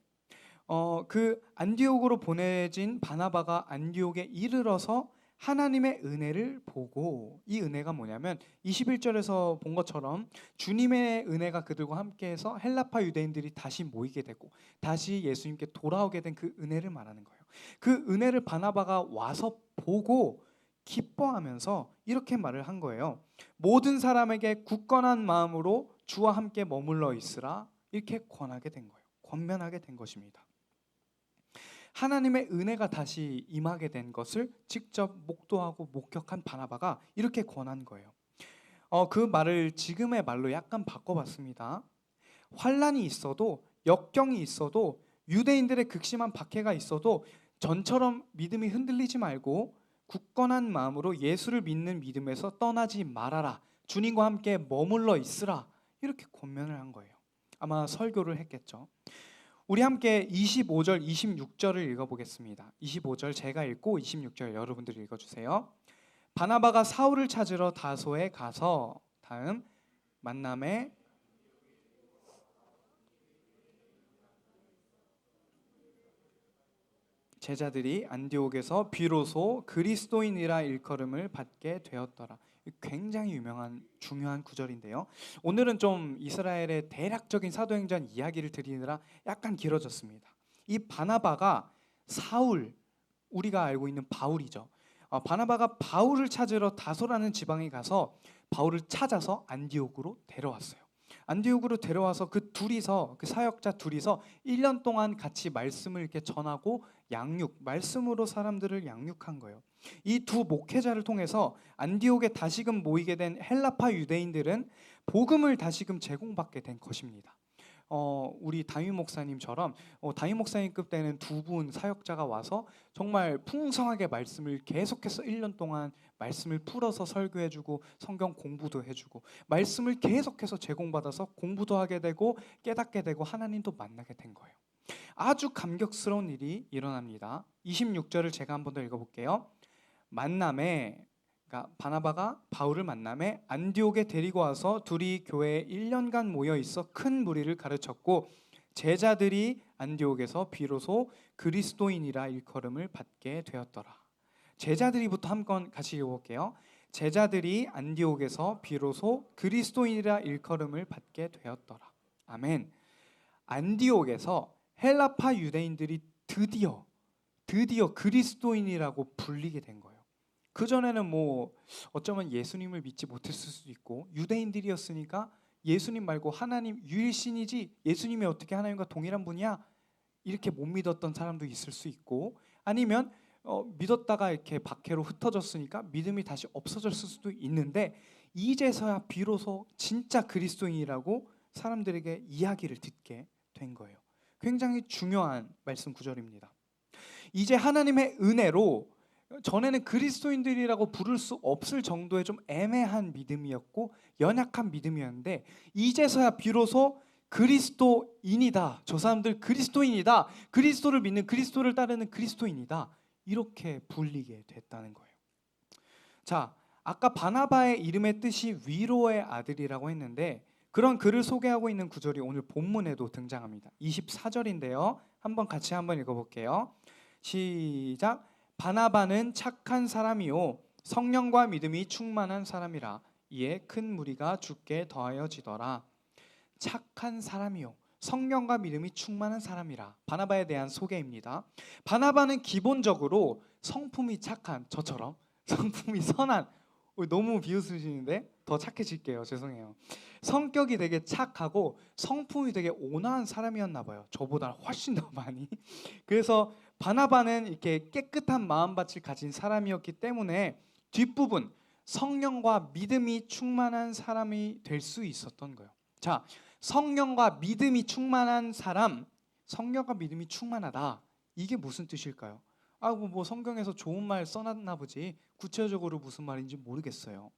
그 안디옥으로 보내진 바나바가 안디옥에 이르러서 하나님의 은혜를 보고, 이 은혜가 뭐냐면 21절에서 본 것처럼 주님의 은혜가 그들과 함께해서 헬라파 유대인들이 다시 모이게 되고 다시 예수님께 돌아오게 된 그 은혜를 말하는 거예요. 그 은혜를 바나바가 와서 보고 기뻐하면서 이렇게 말을 한 거예요. 모든 사람에게 굳건한 마음으로 주와 함께 머물러 있으라. 이렇게 권하게 된 거예요. 권면하게 된 것입니다. 하나님의 은혜가 다시 임하게 된 것을 직접 목도하고 목격한 바나바가 이렇게 권한 거예요. 그 말을 지금의 말로 약간 바꿔봤습니다. 환란이 있어도, 역경이 있어도, 유대인들의 극심한 박해가 있어도 전처럼 믿음이 흔들리지 말고 굳건한 마음으로 예수를 믿는 믿음에서 떠나지 말아라. 주님과 함께 머물러 있으라. 이렇게 권면을 한 거예요. 아마 설교를 했겠죠. 우리 함께 25절, 26절을 읽어보겠습니다. 25절 제가 읽고 26절 여러분들이 읽어주세요. 바나바가 사울을 찾으러 다소에 가서, 다음 만남에 제자들이 안디옥에서 비로소 그리스도인이라 일컬음을 받게 되었더라. 굉장히 유명한 중요한 구절인데요. 오늘은 좀 이스라엘의 대략적인 사도행전 이야기를 드리느라 약간 길어졌습니다. 이 바나바가 사울, 우리가 알고 있는 바울이죠. 바나바가 바울을 찾으러 다소라는 지방에 가서 바울을 찾아서 안디옥으로 데려왔어요. 안디옥으로 데려와서 그 사역자 둘이서 1년 동안 같이 말씀을 이렇게 전하고 말씀으로 사람들을 양육한 거예요. 이 두 목회자를 통해서 안디옥에 다시금 모이게 된 헬라파 유대인들은 복음을 다시금 제공받게 된 것입니다. 우리 담임 목사님처럼 담임 목사님급 때는 두 분 사역자가 와서 정말 풍성하게 말씀을 계속해서 1년 동안 말씀을 풀어서 설교해주고 성경 공부도 해주고 말씀을 계속해서 제공받아서 공부도 하게 되고 깨닫게 되고 하나님도 만나게 된 거예요. 아주 감격스러운 일이 일어납니다. 26절을 제가 한 번 더 읽어볼게요. 만남에, 그러니까 바나바가 바울을 만남에 안디옥에 데리고 와서 둘이 교회에 1년간 모여 있어 큰 무리를 가르쳤고 제자들이 안디옥에서 비로소 그리스도인이라 일컬음을 받게 되었더라. 제자들이부터 한번 같이 읽어볼게요. 제자들이 안디옥에서 비로소 그리스도인이라 일컬음을 받게 되었더라. 아멘. 안디옥에서 헬라파 유대인들이 드디어 그리스도인이라고 불리게 된 거예요. 그전에는 뭐 어쩌면 예수님을 믿지 못했을 수도 있고 유대인들이었으니까 예수님 말고 하나님 유일신이지 예수님이 어떻게 하나님과 동일한 분이야? 이렇게 못 믿었던 사람도 있을 수 있고 아니면 믿었다가 이렇게 박해로 흩어졌으니까 믿음이 다시 없어졌을 수도 있는데 이제서야 비로소 진짜 그리스도인이라고 사람들에게 이야기를 듣게 된 거예요. 굉장히 중요한 말씀 구절입니다. 이제 하나님의 은혜로 전에는 그리스도인들이라고 부를 수 없을 정도의 좀 애매한 믿음이었고 연약한 믿음이었는데 이제서야 비로소 그리스도인이다. 저 사람들 그리스도인이다. 그리스도를 믿는 그리스도를 따르는 그리스도인이다. 이렇게 불리게 됐다는 거예요. 자, 아까 바나바의 이름의 뜻이 위로의 아들이라고 했는데 그런 그를 소개하고 있는 구절이 오늘 본문에도 등장합니다. 24절인데요. 한번 같이 한번 읽어볼게요. 시작. 바나바는 착한 사람이요 성령과 믿음이 충만한 사람이라 이에 큰 무리가 주께 더하여지더라. 착한 사람이요 성령과 믿음이 충만한 사람이라. 바나바에 대한 소개입니다. 바나바는 기본적으로 성품이 착한 저처럼 성품이 선한 너무 비웃으시는데 더 착해질게요. 죄송해요. 성격이 되게 착하고 성품이 되게 온화한 사람이었나 봐요. 저보다 훨씬 더 많이. 그래서 바나바는 이렇게 깨끗한 마음밭을 가진 사람이었기 때문에 뒷부분 성령과 믿음이 충만한 사람이 될 수 있었던 거예요. 자, 성령과 믿음이 충만한 사람, 성령과 믿음이 충만하다. 이게 무슨 뜻일까요? 뭐 성경에서 좋은 말 써놨나 보지 구체적으로 무슨 말인지 모르겠어요.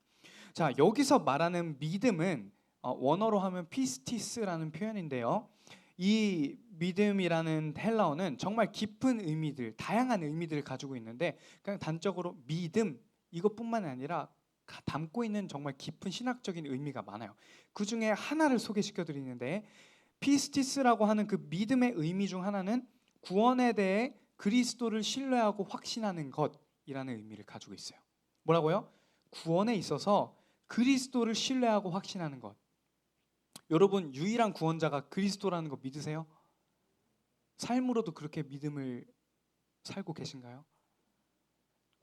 자, 여기서 말하는 믿음은 원어로 하면 피스티스라는 표현인데요. 이 믿음이라는 헬라어는 정말 깊은 의미들, 다양한 의미들을 가지고 있는데 그냥 단적으로 믿음 이것뿐만 아니라 담고 있는 정말 깊은 신학적인 의미가 많아요. 그 중에 하나를 소개시켜 드리는데 피스티스라고 하는 그 믿음의 의미 중 하나는 구원에 대해 그리스도를 신뢰하고 확신하는 것이라는 의미를 가지고 있어요. 뭐라고요? 구원에 있어서 그리스도를 신뢰하고 확신하는 것. 여러분 유일한 구원자가 그리스도라는 거 믿으세요? 삶으로도 그렇게 믿음을 살고 계신가요?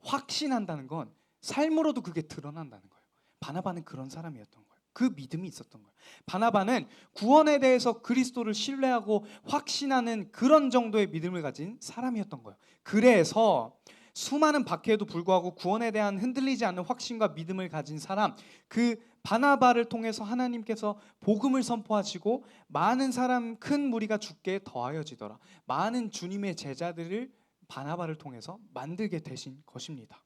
확신한다는 건 삶으로도 그게 드러난다는 거예요. 바나바는 그런 사람이었던 거예요. 그 믿음이 있었던 거예요. 바나바는 구원에 대해서 그리스도를 신뢰하고 확신하는 그런 정도의 믿음을 가진 사람이었던 거예요. 그래서 수많은 박해에도 불구하고 구원에 대한 흔들리지 않는 확신과 믿음을 가진 사람, 그 바나바를 통해서 하나님께서 복음을 선포하시고 많은 사람, 큰 무리가 주께 더하여지더라. 많은 주님의 제자들을 바나바를 통해서 만들게 되신 것입니다.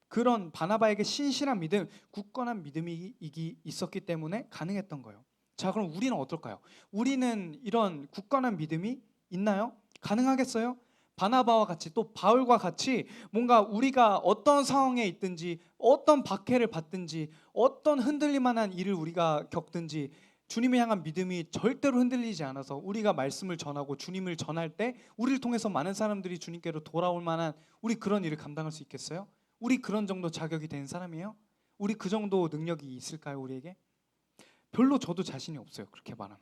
그런 바나바에게 신실한 믿음, 굳건한 믿음이 있었기 때문에 가능했던 거예요. 자, 그럼 우리는 어떨까요? 우리는 이런 굳건한 믿음이 있나요? 가능하겠어요? 바나바와 같이 또 바울과 같이 뭔가 우리가 어떤 상황에 있든지 어떤 박해를 받든지 어떤 흔들릴 만한 일을 우리가 겪든지 주님을 향한 믿음이 절대로 흔들리지 않아서 우리가 말씀을 전하고 주님을 전할 때 우리를 통해서 많은 사람들이 주님께로 돌아올 만한 우리 그런 일을 감당할 수 있겠어요? 우리 그런 정도 자격이 된 사람이에요? 우리 그 정도 능력이 있을까요? 우리에게? 별로 저도 자신이 없어요. 그렇게 말하면.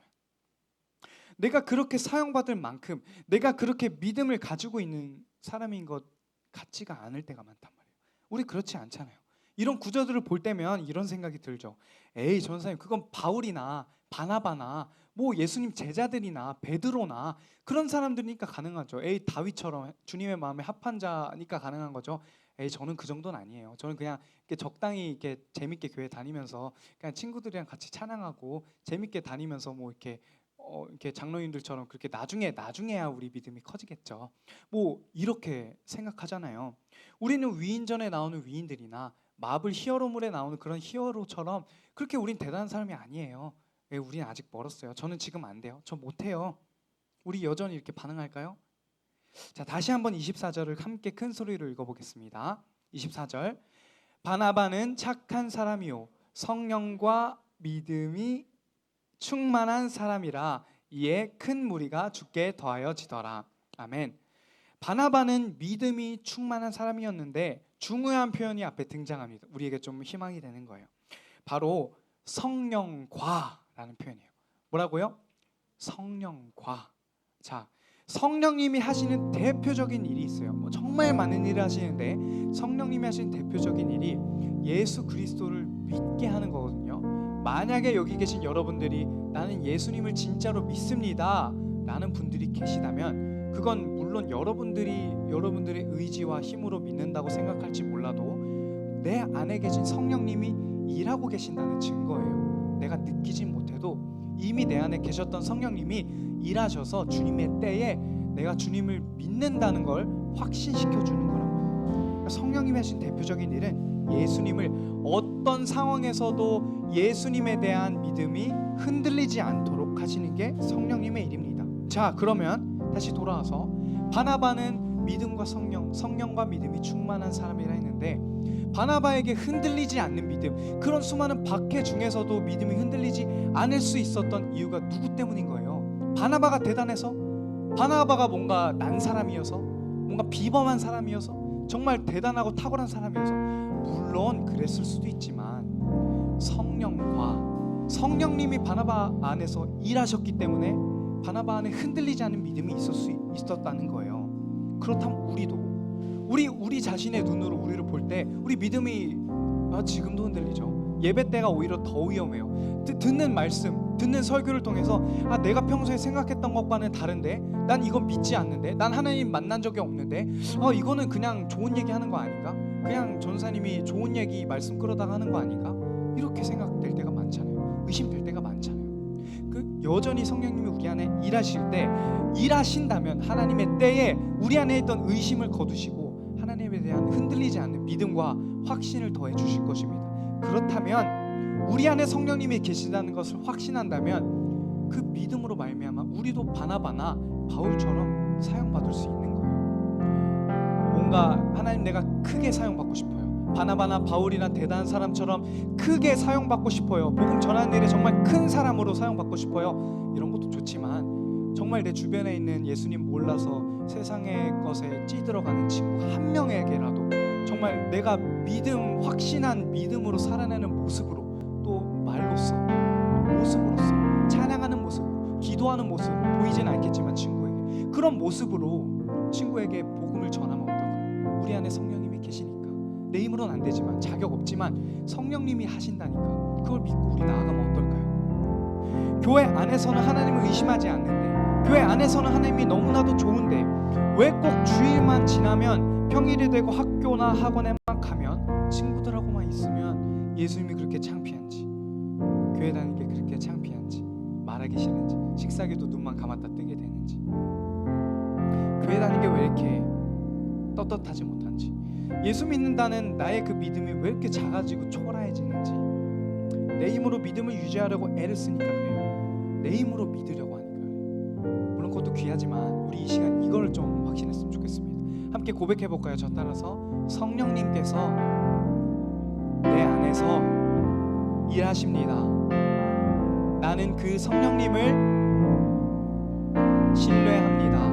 내가 그렇게 사용받을 만큼 내가 그렇게 믿음을 가지고 있는 사람인 것 같지가 않을 때가 많단 말이에요. 우리 그렇지 않잖아요. 이런 구절들을 볼 때면 이런 생각이 들죠. 에이 전사님 그건 바울이나 바나바나 뭐 예수님 제자들이나 베드로나 그런 사람들이니까 가능하죠. 에이 다윗처럼 주님의 마음에 합한 자니까 가능한 거죠. 에이 저는 그 정도는 아니에요. 저는 그냥 이렇게 적당히 이렇게 재밌게 교회 다니면서 그냥 친구들이랑 같이 찬양하고 재밌게 다니면서 뭐 이렇게 장로님들처럼 그렇게 나중에야 우리 믿음이 커지겠죠. 뭐 이렇게 생각하잖아요. 우리는 위인전에 나오는 위인들이나 마블 히어로물에 나오는 그런 히어로처럼 그렇게 우린 대단한 사람이 아니에요. 우린 아직 멀었어요. 저는 지금 안 돼요. 저 못해요. 우리 여전히 이렇게 반응할까요? 자, 다시 한번 24절을 함께 큰 소리로 읽어보겠습니다. 24절. 바나바는 착한 사람이요 성령과 믿음이 충만한 사람이라 이에 큰 무리가 주께 더하여지더라. 아멘. 바나바는 믿음이 충만한 사람이었는데 중요한 표현이 앞에 등장합니다. 우리에게 좀 희망이 되는 거예요. 바로 성령과라는 표현이에요. 뭐라고요? 성령과. 자, 성령님이 하시는 대표적인 일이 있어요. 정말 많은 일을 하시는데 성령님이 하시는 대표적인 일이 예수 그리스도를 믿게 하는 거거든요. 만약에 여기 계신 여러분들이 나는 예수님을 진짜로 믿습니다 라는 분들이 계시다면 그건 물론 여러분들의 의지와 힘으로 믿는다고 생각할지 몰라도 내 안에 계신 성령님이 일하고 계신다는 증거예요. 내가 느끼지 못해도 이미 내 안에 계셨던 성령님이 일하셔서 주님의 때에 내가 주님을 믿는다는 걸 확신시켜 주는 거라고. 성령님이 하신 대표적인 일은 예수님을 어떤 상황에서도 예수님에 대한 믿음이 흔들리지 않도록 하시는 게 성령님의 일입니다. 자, 그러면 다시 돌아와서 바나바는 믿음과 성령과 믿음이 충만한 사람이라 했는데 바나바에게 흔들리지 않는 믿음, 그런 수많은 박해 중에서도 믿음이 흔들리지 않을 수 있었던 이유가 누구 때문인 거예요? 바나바가 대단해서? 바나바가 뭔가 난 사람이어서? 뭔가 비범한 사람이어서? 정말 대단하고 탁월한 사람이어서? 물론 그랬을 수도 있지만 성령님이 바나바 안에서 일하셨기 때문에 바나바 안에 흔들리지 않은 믿음이 있었다는 거예요. 그렇다면 우리 자신의 눈으로 우리를 볼 때 우리 믿음이 지금도 흔들리죠. 예배 때가 오히려 더 위험해요. 듣는 말씀, 듣는 설교를 통해서 내가 평소에 생각했던 것과는 다른데, 난 이건 믿지 않는데, 난 하나님 만난 적이 없는데, 이거는 그냥 좋은 얘기 하는 거 아닌가? 그냥 전사님이 좋은 얘기 말씀 끌어다가 하는 거 아닌가? 이렇게 생각될 때가 많잖아요. 의심될 때가 많잖아요. 여전히 성령님이 우리 안에 일하신다면 하나님의 때에 우리 안에 있던 의심을 거두시고 하나님에 대한 흔들리지 않는 믿음과 확신을 더해 주실 것입니다. 그렇다면 우리 안에 성령님이 계신다는 것을 확신한다면 그 믿음으로 말미암아 우리도 바나바나 바울처럼 사용받을 수 있는 거예요. 뭔가 하나님 내가 크게 사용받고 싶어요. 바나바나 바울이나 대단한 사람처럼 크게 사용받고 싶어요. 복음 전하는 일에 정말 큰 사람으로 사용받고 싶어요. 이런 것도 좋지만 정말 내 주변에 있는 예수님 몰라서 세상의 것에 찌들어가는 친구 한 명에게라도 정말 내가 확신한 믿음으로 살아내는 모습으로, 또 말로써, 모습으로서, 찬양하는 모습으로, 기도하는 모습으로, 보이진 않겠지만 친구에게 그런 모습으로 친구에게 복음을 전하면 어떨까요? 우리 안에 성령님이 계시니까. 내 힘으로는 안 되지만, 자격 없지만 성령님이 하신다니까 그걸 믿고 우리 나아가면 어떨까요? 교회 안에서는 하나님을 의심하지 않는데, 교회 안에서는 하나님이 너무나도 좋은데 왜 꼭 주일만 지나면, 평일이 되고 학교나 학원에만 가면, 친구들하고만 있으면 예수님이 그렇게 창피한지, 교회 다니는 게 그렇게 창피한지, 말하기 싫은지, 식사기도 눈만 감았다 뜨게 되는지, 교회 다니는 게 왜 이렇게 떳떳하지 못한지, 예수 믿는다는 나의 그 믿음이 왜 이렇게 작아지고 초라해지는지, 내 힘으로 믿음을 유지하려고 애를 쓰니까 그래요. 내 힘으로 믿으려고 하니까 그래요. 물론 그것도 귀하지만 우리 이 시간 이걸 좀 확신했으면 좋겠습니다. 함께 고백해볼까요? 저 따라서 성령님께서 내 안에서 일하십니다. 나는 그 성령님을 신뢰합니다.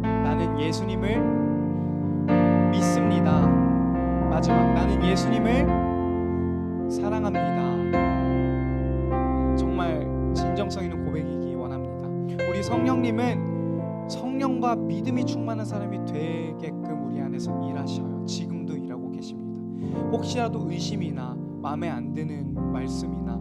나는 예수님을 믿습니다. 마지막, 나는 예수님을 사랑합니다. 정말 진정성 있는 고백이기 원합니다. 우리 성령님은 성령과 믿음이 충만한 사람이 되게끔 우리 안에서 일하셔요. 지금도 일하고 계십니다. 혹시라도 의심이나 마음에 안 드는 말씀이나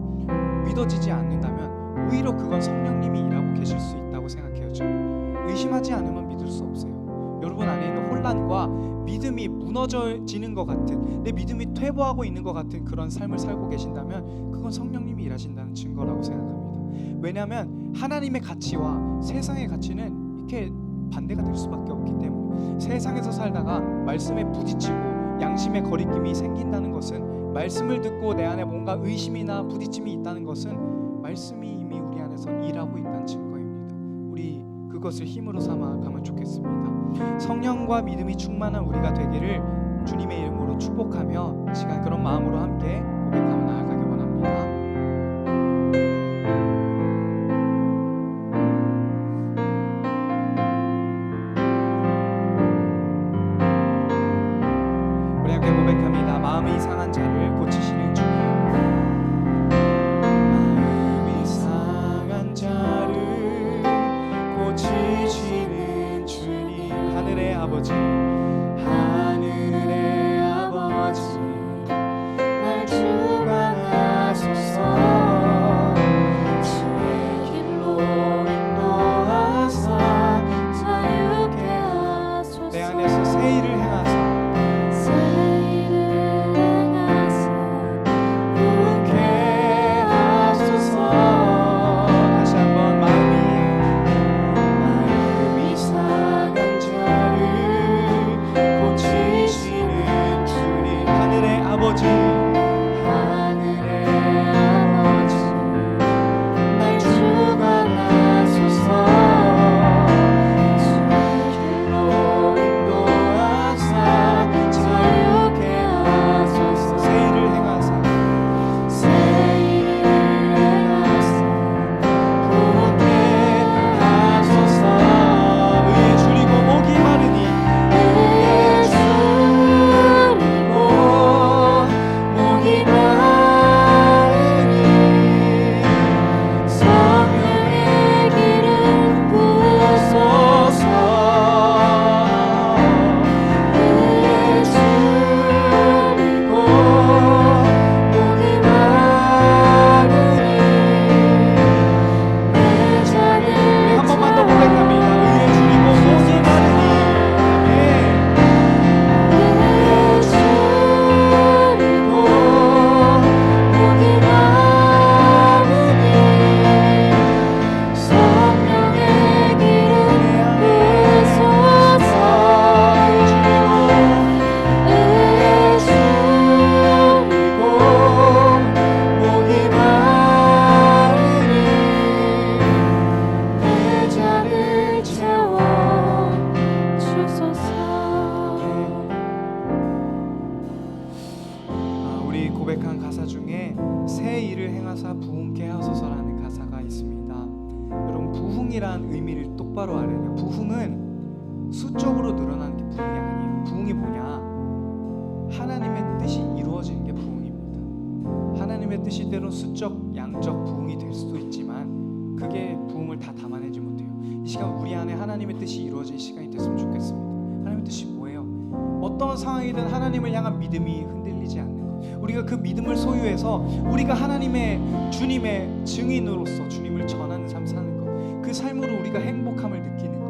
믿어지지 않는다면 오히려 그건 성령님이 일하고 계실 수 있다고 생각해요. 저는 의심하지 않으면 믿을 수 없어요. 여러분 안에 있는 혼란과 믿음이 무너져지는 것 같은, 내 믿음이 퇴보하고 있는 것 같은 그런 삶을 살고 계신다면 그건 성령님이 일하신다는 증거라고 생각합니다. 왜냐하면 하나님의 가치와 세상의 가치는 이렇게 반대가 될 수밖에 없기 때문에, 세상에서 살다가 말씀에 부딪히고 양심의 거리낌이 생긴다는 것은, 말씀을 듣고 내 안에 뭔가 의심이나 부딪힘이 있다는 것은 말씀이 이미 우리 안에서 일하고 있다는 증거입니다. 우리 그것을 힘으로 삼아 가면 좋겠습니다. 성령과 믿음이 충만한 우리가 되기를 주님의 이름으로 축복하며 시간 그런 마음으로 함께 고백하며 나아가기 원합니다. 우리 함께 고백합니다. 마음이 상한 자를 고치시는 주님, 마음이 상한 자를 고치시는 하늘의 아버지, 하늘의 아버지, 날 주관하소서. 주의 길로 인도하사 자유케 하소서. 내 안에서 새 일을 행하사 새 일을 행하사 부흥케 하소서. 다시 한번 마음이 상한 자를 고치시는 주님, 하늘의 아버지, 하늘의 아버지, 날 주관하소서. 주의 길로 인도하사 자유케 하소서. 새 일을 행하사 새 일을 행하사 부흥케 하소서. 의에 줄이고 목이 마르니 의에 줄이고 목이 마르니 성령의 기름 부으소서. 의에 줄이고 목이 마르니 내 자를 한 번만 더 고백합니다. 의에 줄이고 목이 마르니 아멘. 의에 줄이고 목이 마르니 성령의 기름 부으소서. 의에 줄이고 목이 마르니 내 자를 채워 주소서. 우리 고백한 가사 중에 새 일을 행하사 부흥케 하소서라는 가사가 있습니다. 여러분, 부흥이란 의미를 똑바로 알아야 돼요. 부흥은 수적으로 늘어나는 게 부흥이 아니에요. 부흥이 뭐냐? 하나님의 뜻이 이루어지는 게 부흥입니다. 하나님의 뜻이 때론 수적, 양적 부흥이 될 수도 있지만 그게 부흥을 다 담아내지 못해요. 이 시간 우리 안에 하나님의 뜻이 이루어질 시간이 됐으면 좋겠습니다. 하나님의 뜻이 뭐예요? 어떤 상황이든 하나님을 향한 믿음이 흔들리지 않는 것. 우리가 그 믿음을 소유해서 우리가 하나님의 주님의 증인으로서 주님을 전하는 삶 사는 것. 그 삶으로 우리가 행복함을 느끼는 것.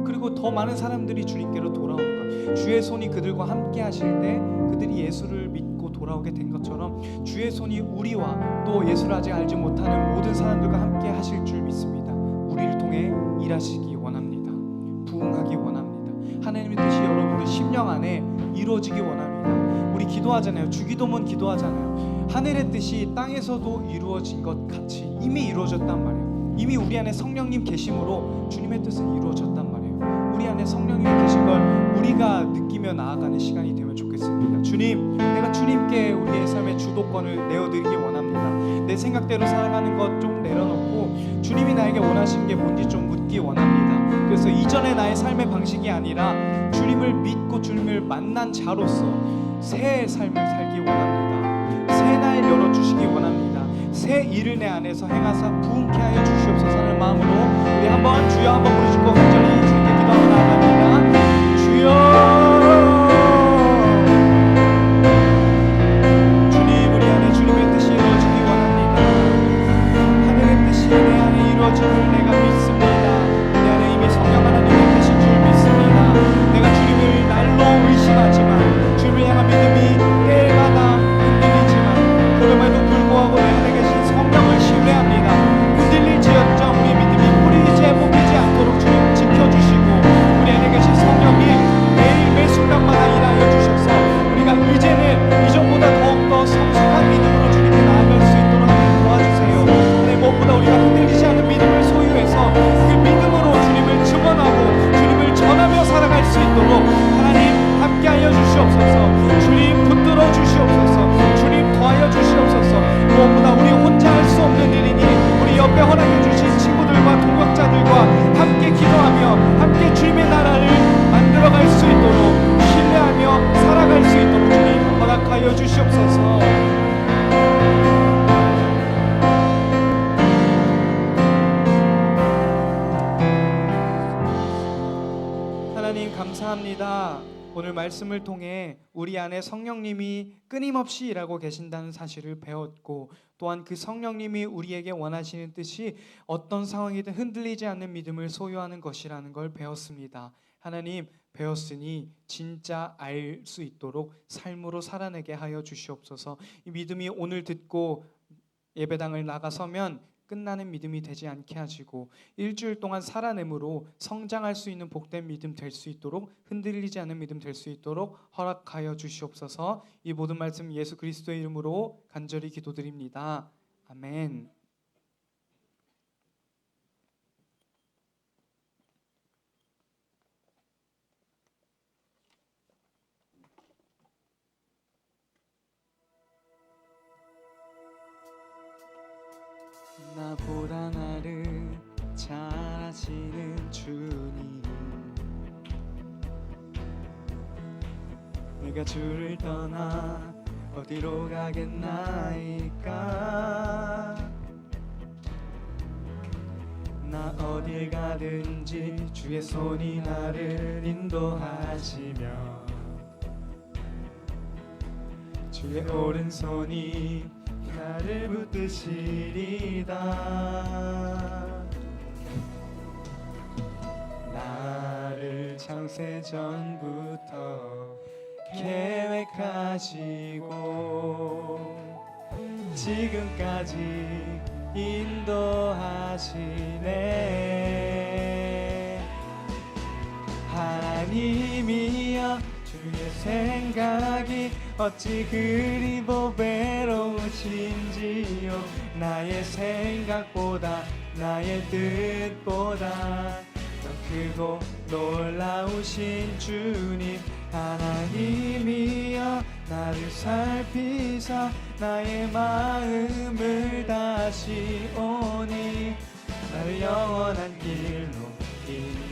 그리고 더 많은 사람들이 주님께로 돌아오는 것. 주의 손이 그들과 함께 하실 때 그들이 예수를 믿고 돌아오게 된 것처럼 주의 손이 우리와 또 예수를 아직 알지 못하는 모든 사람들과 함께 하실 줄 믿습니다. 우리를 통해 일하시기 원합니다. 부흥하기 원합니다. 하나님의 뜻이 여러분들 심령 안에 이루어지기 원합니다. 우리 기도하잖아요. 주기도문 기도하잖아요. 하늘의 뜻이 땅에서도 이루어진 것 같이 이미 이루어졌단 말이에요. 이미 우리 안에 성령님 계심으로 주님의 뜻은 이루어졌단 말이에요. 우리 안에 성령님이 계신 걸 우리가 느끼며 나아가는 시간이 되면 좋겠습니다. 주님, 내가 주님께 우리의 삶의 주도권을 내어드리기 원합니다. 내 생각대로 살아가는 것 좀 내려놓고 주님이 나에게 원하시는 게 뭔지 좀 묻기 원합니다. 그래서 이전의 나의 삶의 방식이 아니라 주님을 믿고 주님을 만난 자로서 새 삶을 살기 원합니다. 새 날 열어주시기 원합니다. 새 일을 내 안에서 행하사 부흥케 하여 주시옵소서 하는 마음으로 우리 한번 주여 한번 부르짖고 간절히 주님께 기도하며 나아갑니다. 주여, 주님, 우리 안에 주님의 뜻이 이루어지기 원합니다. 하늘의 뜻이 내 안에 이루어짐을 내가 믿습니다. 내 안에 이미 성령 하나님이 계신 줄 믿습니다. 내가 주님을 날로 의심하지만 주님을 향한 믿음이 때마다 흔들리지만 그럼에도 불구하고 내 안에 계신 성령을 신뢰합니다. 흔들릴지언정 우리 믿음이 뿌리째 뽑히지 않도록 주님 지켜주시고 우리 안에 계신 성령님 매일 매 순간마다 일하여 주셔서 우리가 이제는 이전보다 더욱더 성숙한 믿음으로 주님께 나아갈 수 있도록 하나님 도와주세요. 네, 무엇보다 우리가 흔들리지 않는 믿음을 소유해서 그 믿음으로 주님을 증언하고 주님을 전하며 살아갈 수 있도록 하나님 함께하여 주시옵소서. 주님 붙들어 주시옵소서. 주님 도와여 주시옵소서. 무엇보다 우리 혼자 할 수 없는 일이니 우리 옆에 허락해 주신 친구들과 동역자들과 함께 기도하며 함께 주님의 나라를 만들어갈 수 있도록 신뢰하며 살아갈 수 있도록 주님 허락하여 주시옵소서. 하나님, 하나님 감사합니다. 오늘 말씀을 통해 우리 안에 성령님이 끊임없이 일하고 계신다는 사실을 배웠고, 또한 그 성령님이 우리에게 원하시는 뜻이 어떤 상황이든 흔들리지 않는 믿음을 소유하는 것이라는 걸 배웠습니다. 하나님, 배웠으니 진짜 알 수 있도록 삶으로 살아내게 하여 주시옵소서. 이 믿음이 오늘 듣고 예배당을 나가서면 끝나는 믿음이 되지 않게 하시고, 일주일 동안 살아내므로 성장할 수 있는 복된 믿음 될 수 있도록, 흔들리지 않는 믿음 될 수 있도록 허락하여 주시옵소서. 이 모든 말씀 예수 그리스도의 이름으로 간절히 기도드립니다. 아멘. 나보다 나를 잘 아시는 주님, 내가 주를 떠나 어디로 가겠나이까. 나 어딜 가든지 주의 손이 나를 인도하시며, 주의 오른손이 나를 붙드시리다. 나를 창세전부터 계획하시고 지금까지 인도하시네. 하나님이여, 주의 생각이 어찌 그리 보배로우신지요. 나의 생각보다, 나의 뜻보다 더 크고 놀라우신 주님. 하나님이여, 나를 살피사 나의 마음을 다시 오니 나를 영원한 길로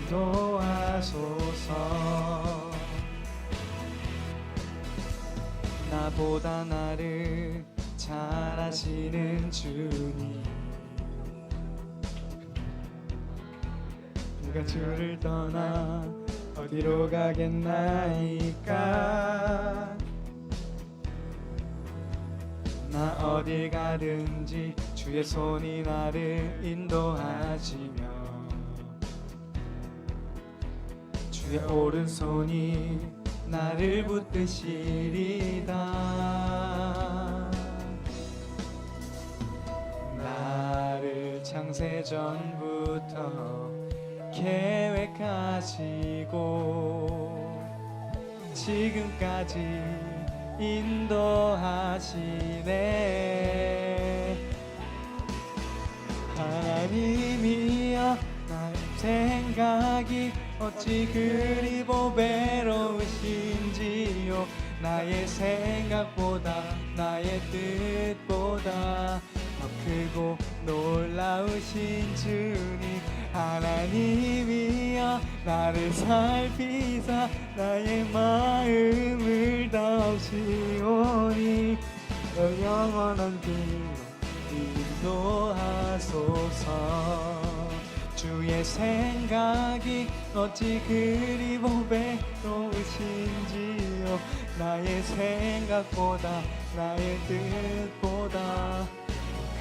인도하소서. 나보다 나를 잘 아시는 주님, 누가 주를 떠나 어디로 가겠나이까. 나 어딜 가든지 주의 손이 나를 인도하시며, 주의 오른손이 나를 붙드시리다. 나를 창세전부터 계획하시고 지금까지 인도하시네. 하나님이여, 나의 생각이 어찌 그리 보배로우신지요. 나의 생각보다, 나의 뜻보다 더 크고 놀라우신 주님. 하나님이여, 나를 살피사 나의 마음을 다오시오니 너 영원한 길로 인도하소서. 주의 생각이 어찌 그리 보배로우신지요. 나의 생각보다, 나의 뜻보다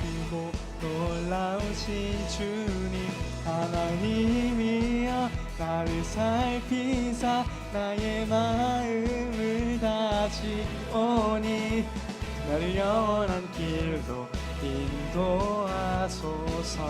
크고 놀라우신 주님. 하나님이여, 나를 살피사 나의 마음을 다시오니 나를 영원한 길로 인도하소서.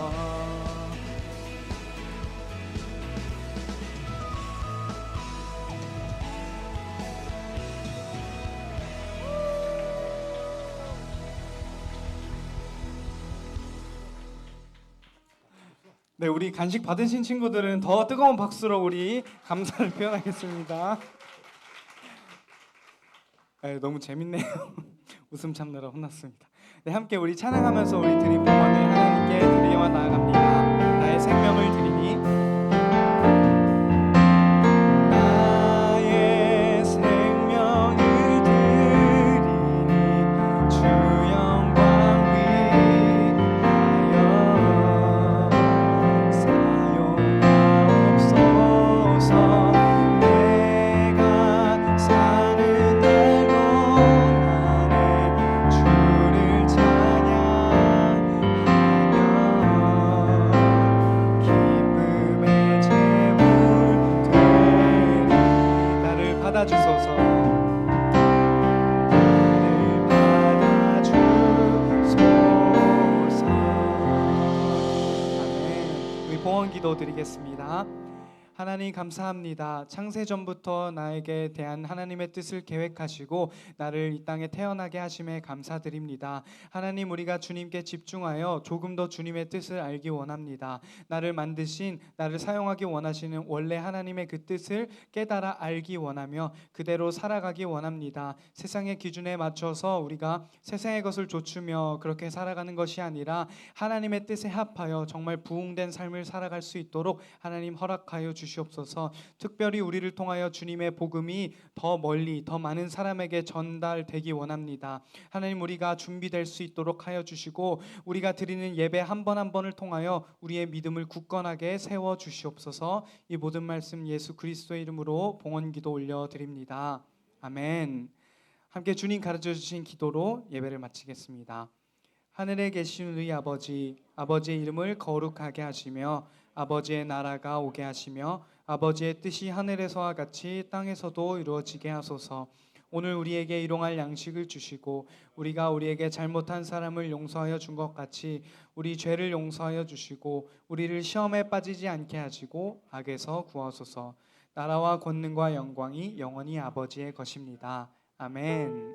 네, 우리 간식 받으신 친구들은 더 뜨거운 박수로 우리 감사를 표현하겠습니다. 네, 너무 재밌네요. 웃음 참느라 혼났습니다. 네, 함께 우리 찬양하면서 우리 드린 봉헌을 하나님께 드리며 나아갑니다. 나의 생명을 드리니 나의 생명을 드리니 주 영광 위하여 사용하옵소서. 내 받아주소서. 나를 받아주소서. 아멘. 우리 봉헌기도 드리겠습니다. 하나님 감사합니다. 창세전부터 나에게 대한 하나님의 뜻을 계획하시고 나를 이 땅에 태어나게 하심에 감사드립니다. 하나님, 우리가 주님께 집중하여 조금 더 주님의 뜻을 알기 원합니다. 나를 만드신, 나를 사용하기 원하시는 원래 하나님의 그 뜻을 깨달아 알기 원하며 그대로 살아가기 원합니다. 세상의 기준에 맞춰서 우리가 세상의 것을 좇으며 그렇게 살아가는 것이 아니라 하나님의 뜻에 합하여 정말 부흥된 삶을 살아갈 수 있도록 하나님 허락하여 주시옵소서. 특별히 우리를 통하여 주님의 복음이 더 멀리 더 많은 사람에게 전달되기 원합니다. 하나님, 우리가 준비될 수 있도록 하여 주시고 우리가 드리는 예배 한 번 한 번을 통하여 우리의 믿음을 굳건하게 세워 주시옵소서. 이 모든 말씀 예수 그리스도의 이름으로 봉헌기도 올려드립니다. 아멘. 함께 주님 가르쳐 주신 기도로 예배를 마치겠습니다. 하늘에 계신 우리 아버지, 아버지의 이름을 거룩하게 하시며 아버지의 나라가 오게 하시며 아버지의 뜻이 하늘에서와 같이 땅에서도 이루어지게 하소서. 오늘 우리에게 일용할 양식을 주시고 우리가 우리에게 잘못한 사람을 용서하여 준 것 같이 우리 죄를 용서하여 주시고 우리를 시험에 빠지지 않게 하시고 악에서 구하소서. 나라와 권능과 영광이 영원히 아버지의 것입니다. 아멘.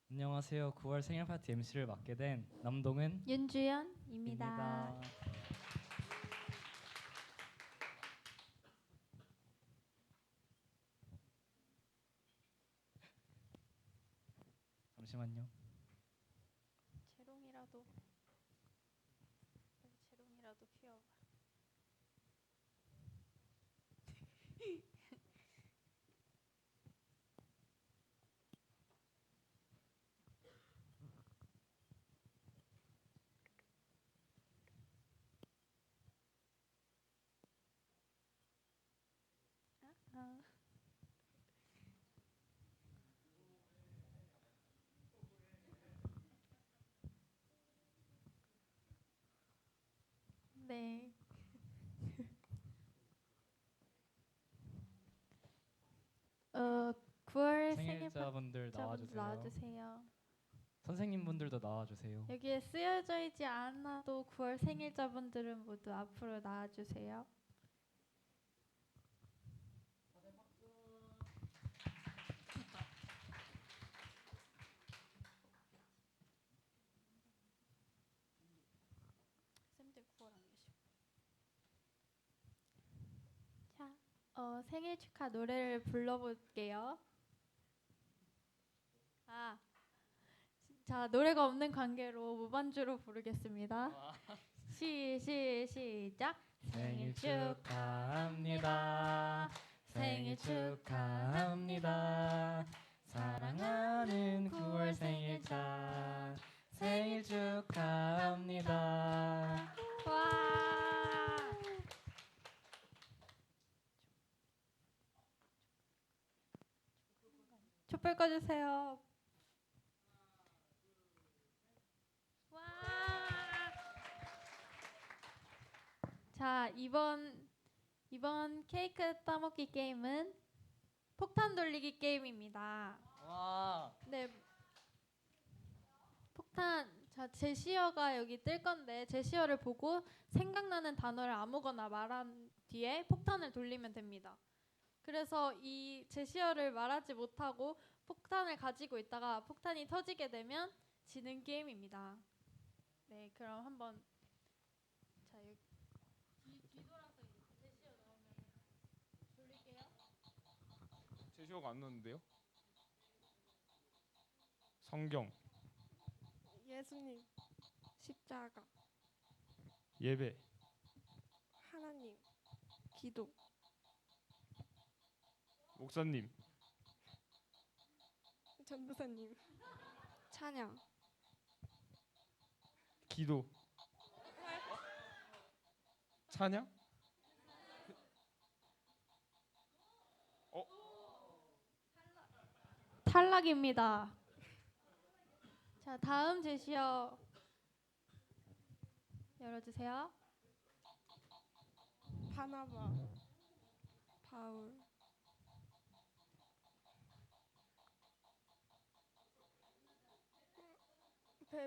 안녕하세요. 9월 생일 파티 MC를 맡게 된 남동은 윤주연입니다. 입니다. 잠시만요. 재롱이라도 피워봐. 아. 네. 9월 생일자분들 나와주세요. 나와주세요. 선생님분들도 나와주세요. 여기에 쓰여져 있지 않아도 9월 생일자분들은 모두 앞으로 나와주세요. 쌤들 9월 안 계시고. 자, 생일 축하 노래를 불러볼게요. 자, 노래가 없는 관계로 무반주로 부르겠습니다. 시작. 생일 축하합니다. 생일 축하합니다. 사랑하는 9월 생일자 생일 축하합니다. 와. 촛불 꺼주세요. 와. 자, 이번 케이크 따먹기 게임은 폭탄 돌리기 게임입니다. 와. 네. 폭탄. 자, 제시어가 여기 뜰 건데 제시어를 보고 생각나는 단어를 아무거나 말한 뒤에 폭탄을 돌리면 됩니다. 그래서 이 제시어를 말하지 못하고 폭탄을 가지고 있다가 폭탄이 터지게 되면 지는 게임입니다. 네, 그럼 한번 자, 여기 뒤돌아서 제시어 나오면 돌릴게요. 제시어가 안 나는데요? 성경, 예수님, 십자가, 예배, 하나님, 기도, 목사님, 전도사님, 찬양, 기도, 찬양? 탈락입니다. 자, 다음 제시어 열어주세요. 바나바, 바울,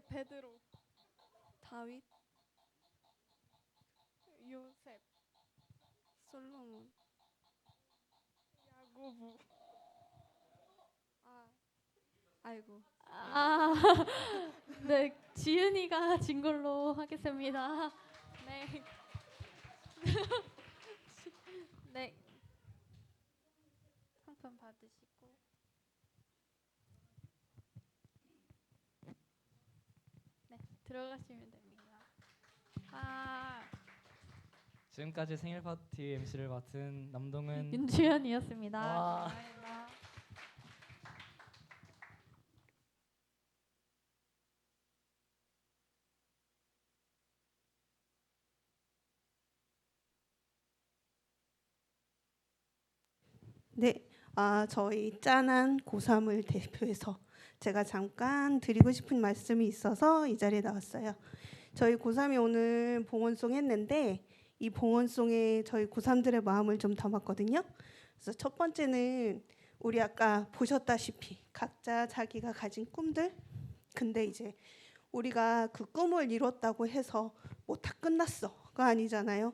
베드로, 다윗, 요셉, 솔로몬, 야고보. 아이고. 아, 네, 지은이가 진 걸로 하겠습니다. 네. 네. 상품 받으시고. 네, 들어가시면 됩니다. 아, 지금까지 생일 파티 MC를 맡은 남동은 윤주현이었습니다. 와. 감사합니다. 네, 저희 짠한 고3을 대표해서 제가 잠깐 드리고 싶은 말씀이 있어서 이 자리에 나왔어요. 저희 고3이 오늘 봉헌송 했는데 이 봉헌송에 저희 고3들의 마음을 좀 담았거든요. 그래서 첫 번째는 우리 아까 보셨다시피 각자 자기가 가진 꿈들, 근데 이제 우리가 그 꿈을 이뤘다고 해서 뭐 다 끝났어가 아니잖아요.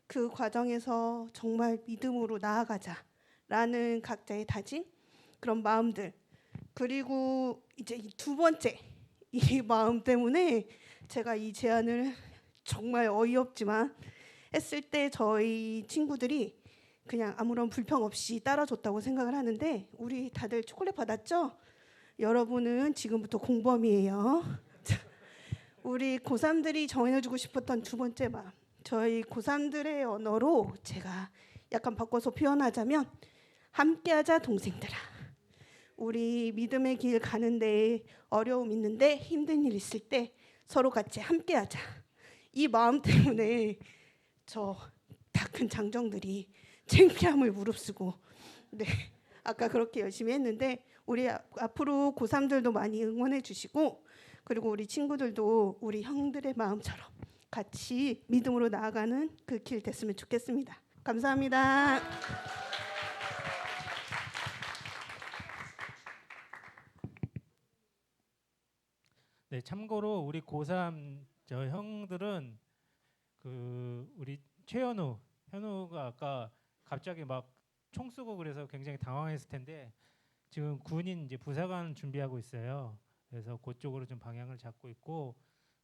그 과정에서 정말 믿음으로 나아가자 라는 각자의 다짐, 그런 마음들, 그리고 이제 이 두 번째 이 마음 때문에 제가 이 제안을 정말 어이없지만 했을 때 저희 친구들이 그냥 아무런 불평 없이 따라줬다고 생각을 하는데, 우리 다들 초콜릿 받았죠? 여러분은 지금부터 공범이에요. 우리 고3들이 정해주고 싶었던 두 번째 마음, 저희 고3들의 언어로 제가 약간 바꿔서 표현하자면 함께하자 동생들아. 우리 믿음의 길 가는데 어려움 있는데 힘든 일 있을 때 서로 같이 함께하자. 이 마음 때문에 저 다 큰 장정들이 창피함을 무릅쓰고 아까 그렇게 열심히 했는데, 우리 앞으로 고3들도 많이 응원해 주시고, 그리고 우리 친구들도 우리 형들의 마음처럼 같이 믿음으로 나아가는 그 길 됐으면 좋겠습니다. 감사합니다. 네, 참고로 우리 고3 저 형들은 그 우리 현우가 아까 갑자기 막 총 쏘고 그래서 굉장히 당황했을 텐데 지금 군인 이제 부사관 준비하고 있어요. 그래서 그쪽으로 좀 방향을 잡고 있고,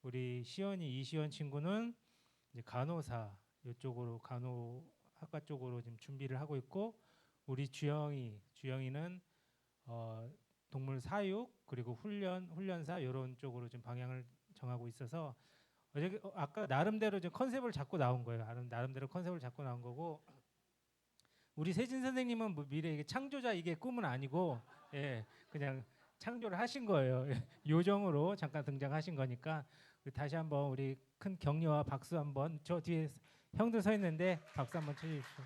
우리 이시원 친구는 이제 간호사 이쪽으로 간호학과 쪽으로 지금 준비를 하고 있고, 우리 주영이는 동물 사육 그리고 훈련사 이런 쪽으로 좀 방향을 정하고 있어서 아까 나름대로 좀 컨셉을 잡고 나온 거예요. 나름대로 컨셉을 잡고 나온 거고, 우리 세진 선생님은 뭐 미래 이게 창조자 이게 꿈은 아니고 그냥 창조를 하신 거예요. 요정으로 잠깐 등장하신 거니까 다시 한번 우리 큰 격려와 박수 한번, 저 뒤에 형들 서 있는데 박수 한번 쳐주십시오.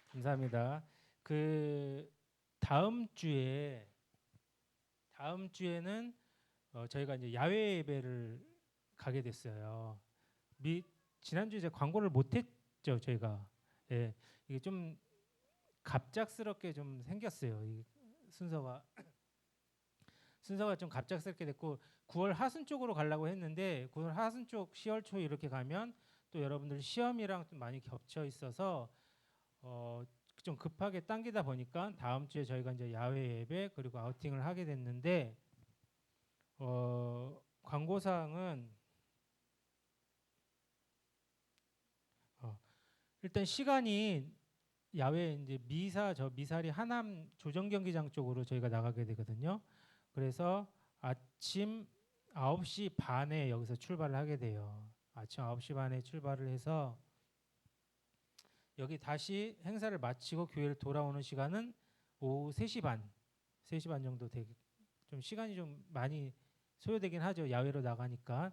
감사합니다. 그 다음 주에는 저희가 이제 야외 예배를 가게 됐어요. 지난주에 이제 광고를 못했죠 저희가. 예, 이게 좀 갑작스럽게 좀 생겼어요. 이 순서가 좀 갑작스럽게 됐고 9월 하순 쪽으로 가려고 했는데 9월 하순 쪽 10월 초 이렇게 가면 또 여러분들 시험이랑 좀 많이 겹쳐 있어서 좀 급하게 당기다 보니까 다음 주에 저희가 이제 야외 예배 그리고 아우팅을 하게 됐는데 광고사항은 일단 시간이 야외 이제 미사리 하남 조정 경기장 쪽으로 저희가 나가게 되거든요. 그래서 아침 9시 반에 여기서 출발을 하게 돼요. 아침 9시 반에 출발을 해서 여기 다시 행사를 마치고 교회를 돌아오는 시간은 오후 3시 반 정도 되게 좀 시간이 좀 많이 소요되긴 하죠. 야외로 나가니까.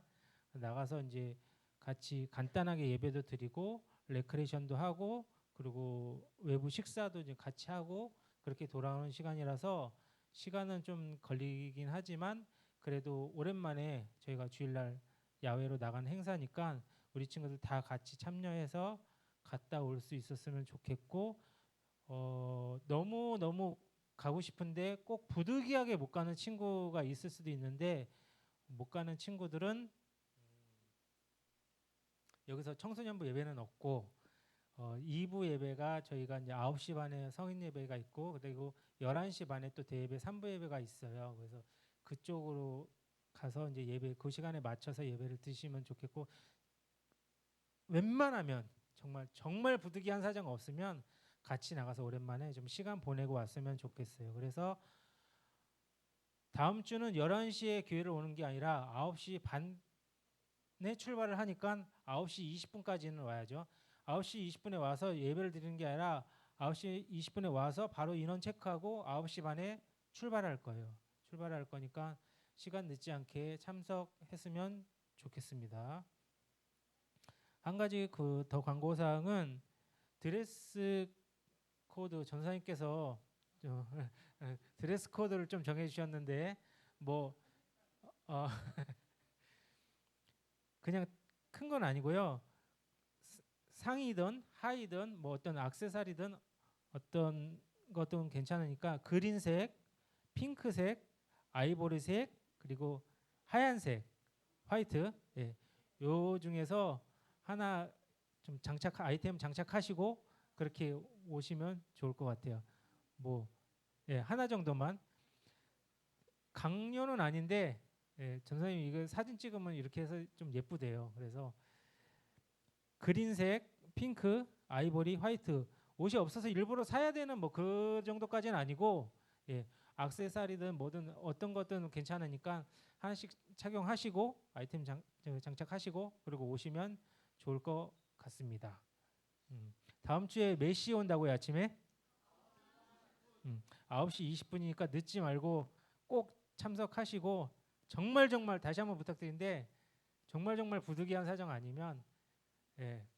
나가서 이제 같이 간단하게 예배도 드리고 레크레이션도 하고 그리고 외부 식사도 이제 같이 하고 그렇게 돌아오는 시간이라서 시간은 좀 걸리긴 하지만 그래도 오랜만에 저희가 주일날 야외로 나간 행사니까 우리 친구들 다 같이 참여해서 갔다 올 수 있었으면 좋겠고 너무 가고 싶은데 꼭 부득이하게 못 가는 친구가 있을 수도 있는데 못 가는 친구들은 여기서 청소년부 예배는 없고 2부 예배가 저희가 이제 9시 반에 성인 예배가 있고 그리고 11시 반에 또 대예배 3부 예배가 있어요. 그래서 그쪽으로 가서 이제 예배 그 시간에 맞춰서 예배를 드시면 좋겠고 웬만하면 정말 부득이한 사정 없으면 같이 나가서 오랜만에 좀 시간 보내고 왔으면 좋겠어요. 그래서 다음 주는 11시에 교회를 오는 게 아니라 9시 반에 출발을 하니까 9시 20분까지는 와야죠. 9시 20분에 와서 예배를 드리는 게 아니라 9시 20분에 와서 바로 인원 체크하고 9시 반에 출발할 거예요. 출발할 거니까 시간 늦지 않게 참석했으면 좋겠습니다. 한 가지 그 더 광고 사항은 드레스 코드 전사님께서 드레스 코드를 좀 정해 주셨는데 뭐 그냥 큰 건 아니고요. 상의든 하의든 뭐 어떤 액세서리든 어떤 것든 괜찮으니까 그린색, 핑크색, 아이보리색 그리고 하얀색, 화이트 요 중에서 하나 좀 아이템 장착하시고 그렇게 오시면 좋을 것 같아요. 뭐 하나 정도만 강요는 아닌데 전사님 이거 사진 찍으면 이렇게 해서 좀 예쁘대요. 그래서 그린색, 핑크, 아이보리, 화이트 옷이 없어서 일부러 사야 되는 뭐 그 정도까지는 아니고 액세서리든 뭐든 어떤 것든 괜찮으니까 하나씩 착용하시고 아이템 장착하시고 그리고 오시면 좋을 것 같습니다. 다음 주에 몇 시에 온다고요 아침에? 9시 20분이니까 늦지 말고 꼭 참석하시고 정말 다시 한번 부탁드리는데 정말 부득이한 사정 아니면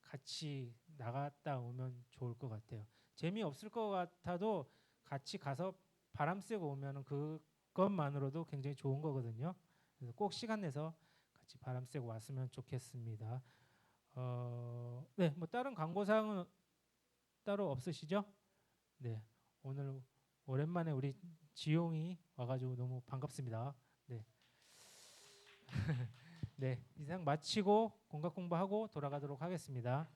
같이 나갔다 오면 좋을 것 같아요. 재미없을 것 같아도 같이 가서 바람 쐬고 오면 그것만으로도 굉장히 좋은 거거든요. 그래서 꼭 시간 내서 같이 바람 쐬고 왔으면 좋겠습니다. 뭐 다른 광고 사항은 따로 없으시죠? 네, 오늘 오랜만에 우리 지용이 와가지고 너무 반갑습니다. 네, 네 이상 마치고 공각 공부하고 돌아가도록 하겠습니다.